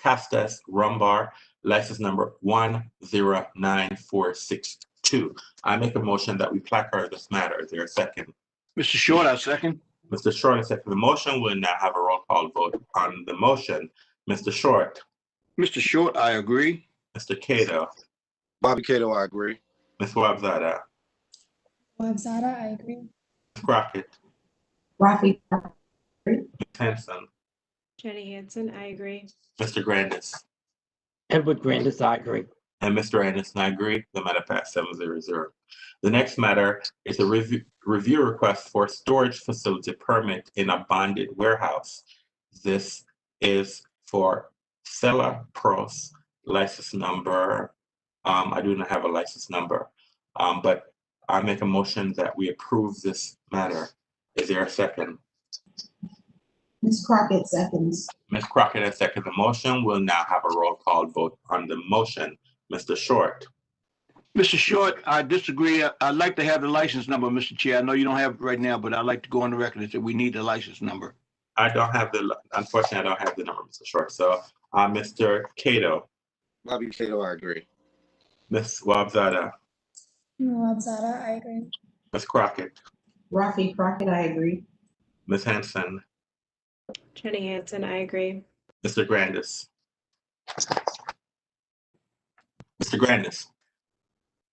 Castas Rum Bar, license number 109462. I make a motion that we placard this matter. Is there a second? Mr. Short, I second. Mr. Short has seconded the motion. We'll now have a roll call vote on the motion. Mr. Short, Mr. Short, I agree. Mr. Cato, Bobby Cato, I agree. Ms. Wabzada, Wabzada, I agree. Ms. Crockett, Rafi Crockett, Ms. Henson, Jenny Hansen, I agree. Mr. Grandis, Edward Grandis, I agree. and Mr. Anderson, I agree. The matter passed 7-0. The next matter is a review request for storage facility permit in a bonded warehouse. This is for Sella Pros license number. I do not have a license number, but I make a motion that we approve this matter. Is there a second? Ms. Crockett seconds. Ms. Crockett has seconded the motion. We'll now have a roll call vote on the motion. Mr. Short. Mr. Short, I disagree. I'd like to have the license number, Mr. Chair. I know you don't have it right now, but I'd like to go on the record and say we need the license number. Unfortunately, I don't have the number, Mr. Short. So, Mr. Cato. Bobby Cato, I agree. Ms. Wabzada. Wabzada, I agree. Ms. Crockett. Rafi Crockett, I agree. Ms. Hanson. Jenny Hansen, I agree. Mr. Grandis. Mr. Grandis.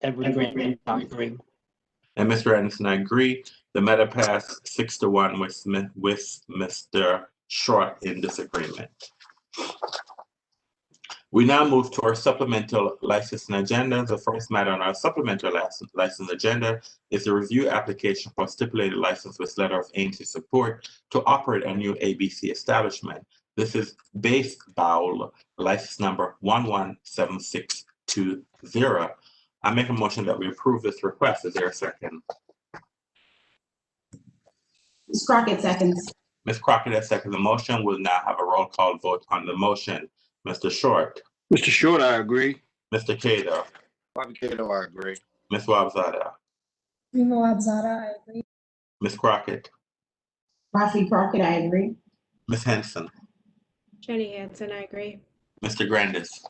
Edward Grandis, I agree. And Mr. Anderson, I agree. The matter passed 6-1 with Mr. Short in disagreement. We now move to our supplemental licensing agenda. The first matter on our supplemental license agenda is a review application for stipulated license with letter of agency support to operate a new ABC establishment. This is Base Bowl license number 117620. I make a motion that we approve this request. Is there a second? Ms. Crockett seconds. Ms. Crockett has seconded the motion. We'll now have a roll call vote on the motion. Mr. Short. Mr. Short, I agree. Mr. Cato. Bobby Cato, I agree. Ms. Wabzada. Wabzada, I agree. Ms. Crockett. Rafi Crockett, I agree. Ms. Henson. Jenny Hansen, I agree. Mr. Grandis.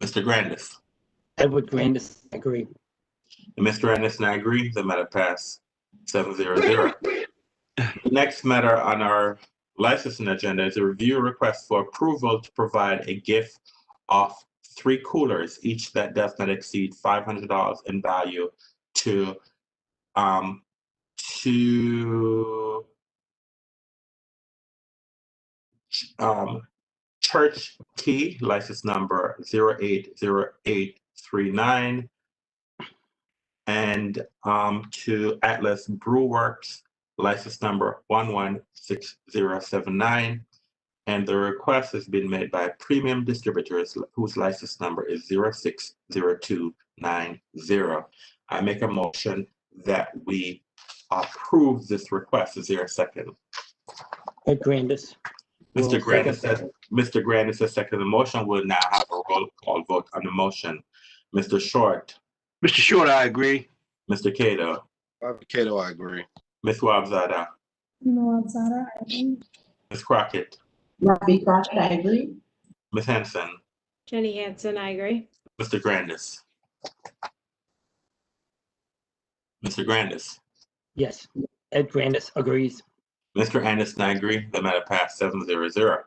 Mr. Grandis. Edward Grandis, I agree. And Mr. Anderson, I agree. The matter passed 7-0. The next matter on our licensing agenda is a review request for approval to provide a gift of 3 coolers, each that does not exceed $500 in value to Church Key, license number 080839, and to Atlas Brew Works, license number 116079. And the request has been made by Premium Distributors, whose license number is 060290. I make a motion that we approve this request. Is there a second? Ed Grandis. Mr. Grandis has seconded the motion. We'll now have a roll call vote on the motion. Mr. Short. Mr. Short, I agree. Mr. Cato. Bobby Cato, I agree. Ms. Wabzada. Wabzada, I agree. Ms. Crockett. Rafi Crockett, I agree. Ms. Henson. Jenny Hansen, I agree. Mr. Grandis. Mr. Grandis. Yes, Ed Grandis agrees. Mr. Anderson, I agree. The matter passed 7-0.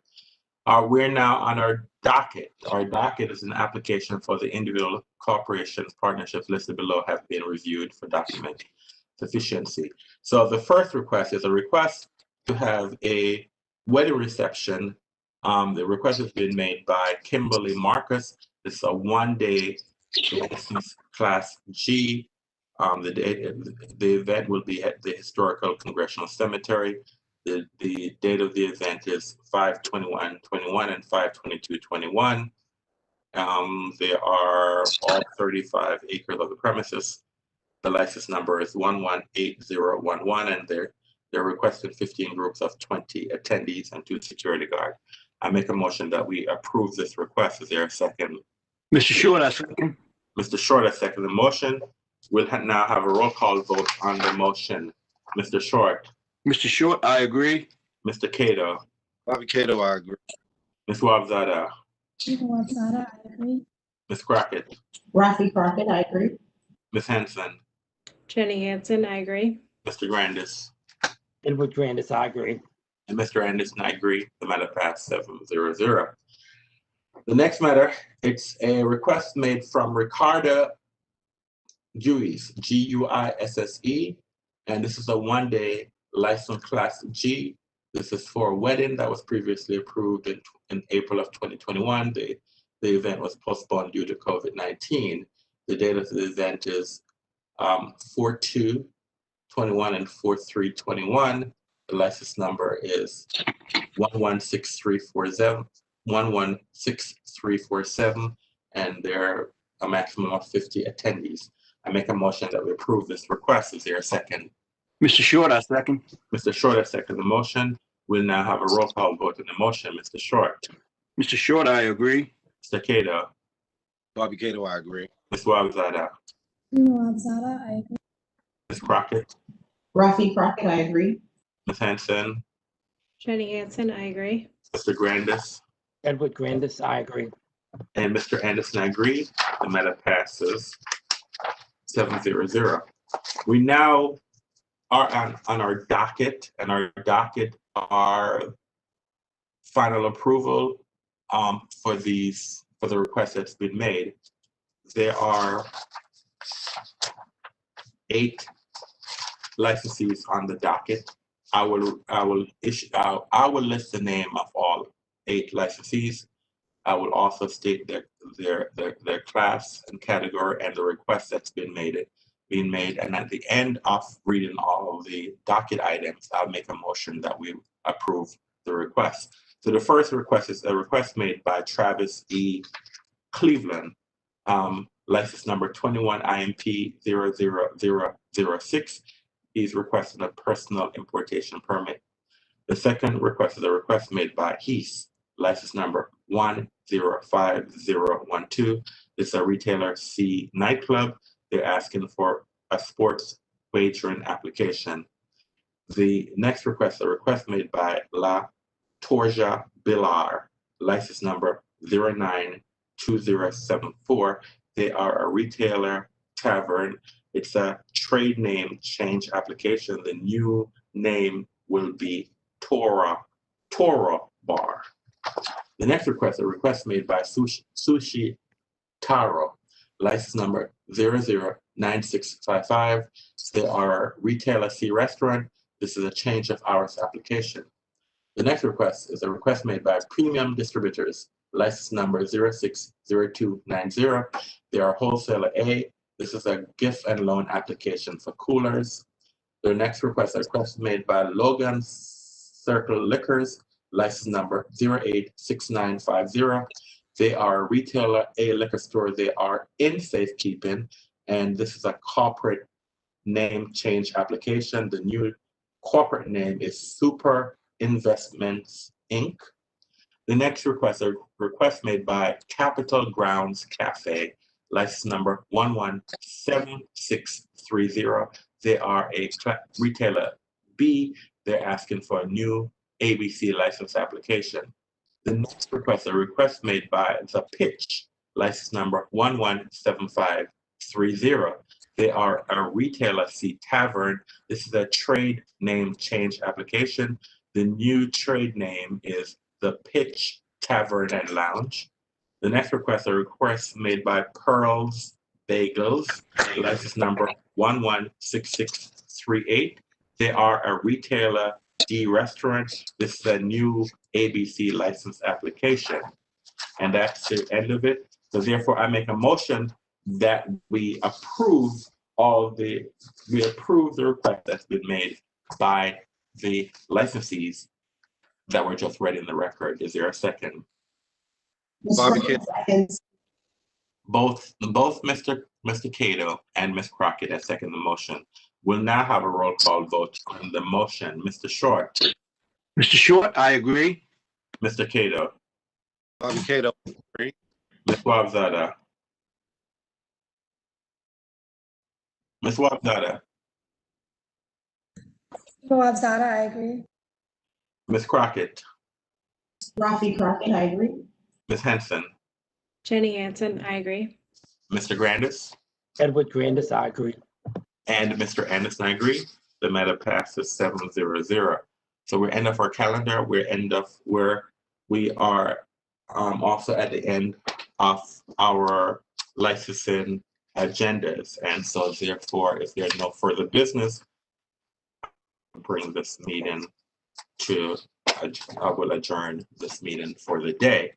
We're now on our docket. Our docket is an application for the individual corporations, partnerships listed below have been reviewed for document sufficiency. So the first request is a request to have a wedding reception. The request has been made by Kimberly Marcus. It's a 1-day license class G. The event will be at the Historical Congressional Cemetery. The date of the event is 5/21/21 and 5/22/21. There are all 35 acres of the premises. The license number is 118011, and they're requesting 15 groups of 20 attendees and 2 security guards. I make a motion that we approve this request. Is there a second? Mr. Short, I second. Mr. Short, I second the motion. We'll now have a roll call vote on the motion. Mr. Short. Mr. Short, I agree. Mr. Cato. Bobby Cato, I agree. Ms. Wabzada. Wabzada, I agree. Ms. Crockett. Rafi Crockett, I agree. Ms. Henson. Jenny Hansen, I agree. Mr. Grandis. Edward Grandis, I agree. And Mr. Anderson, I agree. The matter passed 7-0. The next matter, it's a request made from Ricardo Guise, Guisse, and this is a 1-day license class G. This is for a wedding that was previously approved in April of 2021. The event was postponed due to COVID-19. The date of the event is 4/2/21 21 and 4/3/21. The license number is 116347, and there are a maximum of 50 attendees. I make a motion that we approve this request. Is there a second? Mr. Short, I second. Mr. Short, I second the motion. We'll now have a roll call vote on the motion. Mr. Short. Mr. Short, I agree. Mr. Cato. Bobby Cato, I agree. Ms. Wabzada. Wabzada, I agree. Ms. Crockett. Rafi Crockett, I agree. Ms. Hanson. Jenny Hansen, I agree. Mr. Grandis. Edward Grandis, I agree. And Mr. Anderson, I agree. The matter passes 7-0. We now are on our docket, and our docket are final approval for the request that's been made. There are 8 licensees on the docket. I will list the name of all 8 licensees. I will also state their class and category and the request that's being made. And at the end of reading all of the docket items, I'll make a motion that we approve the request. So the first request is a request made by Travis E. Cleveland, license number 21 IMP 00006. He's requested a personal importation permit. The second request is a request made by Heath, license number 105012. It's a retailer C nightclub. They're asking for a sports wagering application. The next request, a request made by La Torja Bilar, license number 092074. They are a retailer tavern. It's a trade name change application. The new name will be Toro Bar. The next request, a request made by Sushi Taro, license number 009655. They are a retailer C restaurant. This is a change of hours application. The next request is a request made by Premium Distributors, license number 060290. They are wholesaler A. This is a gift and loan application for coolers. The next request, a request made by Logan Circle Liquors, license number 086950. They are a retailer A liquor store. They are in safekeeping, and this is a corporate name change application. The new corporate name is Super Investments Inc. The next request, a request made by Capitol Grounds Cafe, license number 117630. They are a retailer B. They're asking for a new ABC license application. The next request, a request made by The Pitch, license number 117530. They are a retailer C tavern. This is a trade name change application. The new trade name is The Pitch Tavern and Lounge. The next request, a request made by Pearls Bagels, license number 116638. They are a retailer D restaurant. This is a new ABC license application. And that's the end of it. So therefore, I make a motion that we approve the request that's been made by the licensees that were just read in the record. Is there a second? Bobby Cato. Both Mr. Cato and Ms. Crockett have seconded the motion. We'll now have a roll call vote on the motion. Mr. Short. Mr. Short, I agree. Mr. Cato. Bobby Cato, I agree. Ms. Wabzada. Ms. Wabzada. Wabzada, I agree. Ms. Crockett. Rafi Crockett, I agree. Ms. Henson. Jenny Hansen, I agree. Mr. Grandis. Edward Grandis, I agree. And Mr. Anderson, I agree. The matter passes 7-0. So we're end of our calendar. We're end of where we are also at the end of our licensing agendas. And so therefore, if there's no further business, bring this meeting to, I will adjourn this meeting for the day.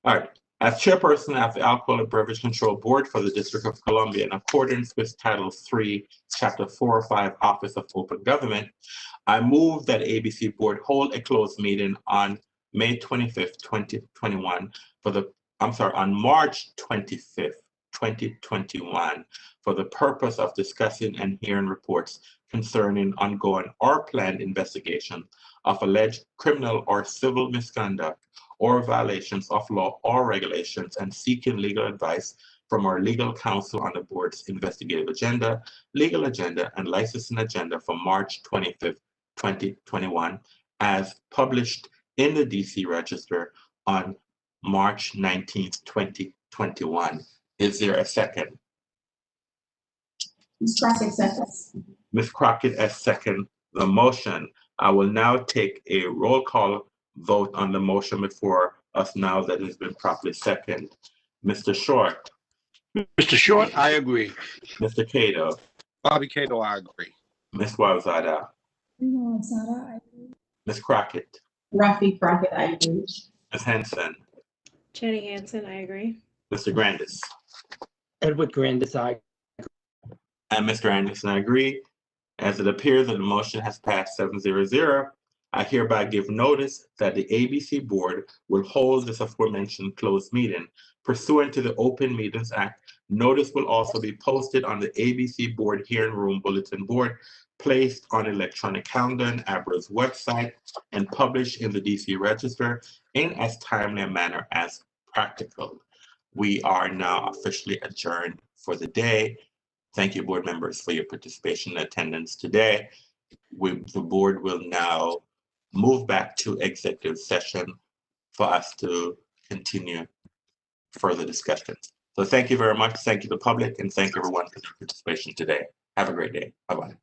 All right, As chairperson of the Alcohol and Beverage Control Board for the District of Columbia, in accordance with Title III, Chapter 405, Office of Open Government, I move that ABC Board hold a closed meeting on May 25th, 2021 on March 25th, 2021 for the purpose of discussing and hearing reports concerning ongoing or planned investigation of alleged criminal or civil misconduct or violations of law or regulations, and seeking legal advice from our legal counsel on the board's investigative agenda, legal agenda, and licensing agenda for March 25th, 2021, as published in the DC Register on March 19th, 2021. Is there a second? Ms. Crockett seconds. Ms. Crockett as second the motion. I will now take a roll call vote on the motion before us now that has been properly seconded. Mr. Short. Mr. Short, I agree. Mr. Cato. Bobby Cato, I agree. Ms. Wabzada. Ms. Crockett. Rafi Crockett, I agree. Ms. Henson. Jenny Hansen, I agree. Mr. Grandis. Edward Grandis, I. And Mr. Anderson, I agree. As it appears that the motion has passed 7-0, I hereby give notice that the ABC Board will hold this aforementioned closed meeting. Pursuant to the Open Meetings Act, notice will also be posted on the ABC Board Hearing Room Bulletin Board, placed on electronic calendar and ABRA's website, and published in the DC Register in as timely a manner as practical. We are now officially adjourned for the day. Thank you, board members, for your participation and attendance today. The board will now move back to executive session for us to continue further discussions. So thank you very much. Thank you, the public, and thank everyone for your participation today. Have a great day. Bye-bye.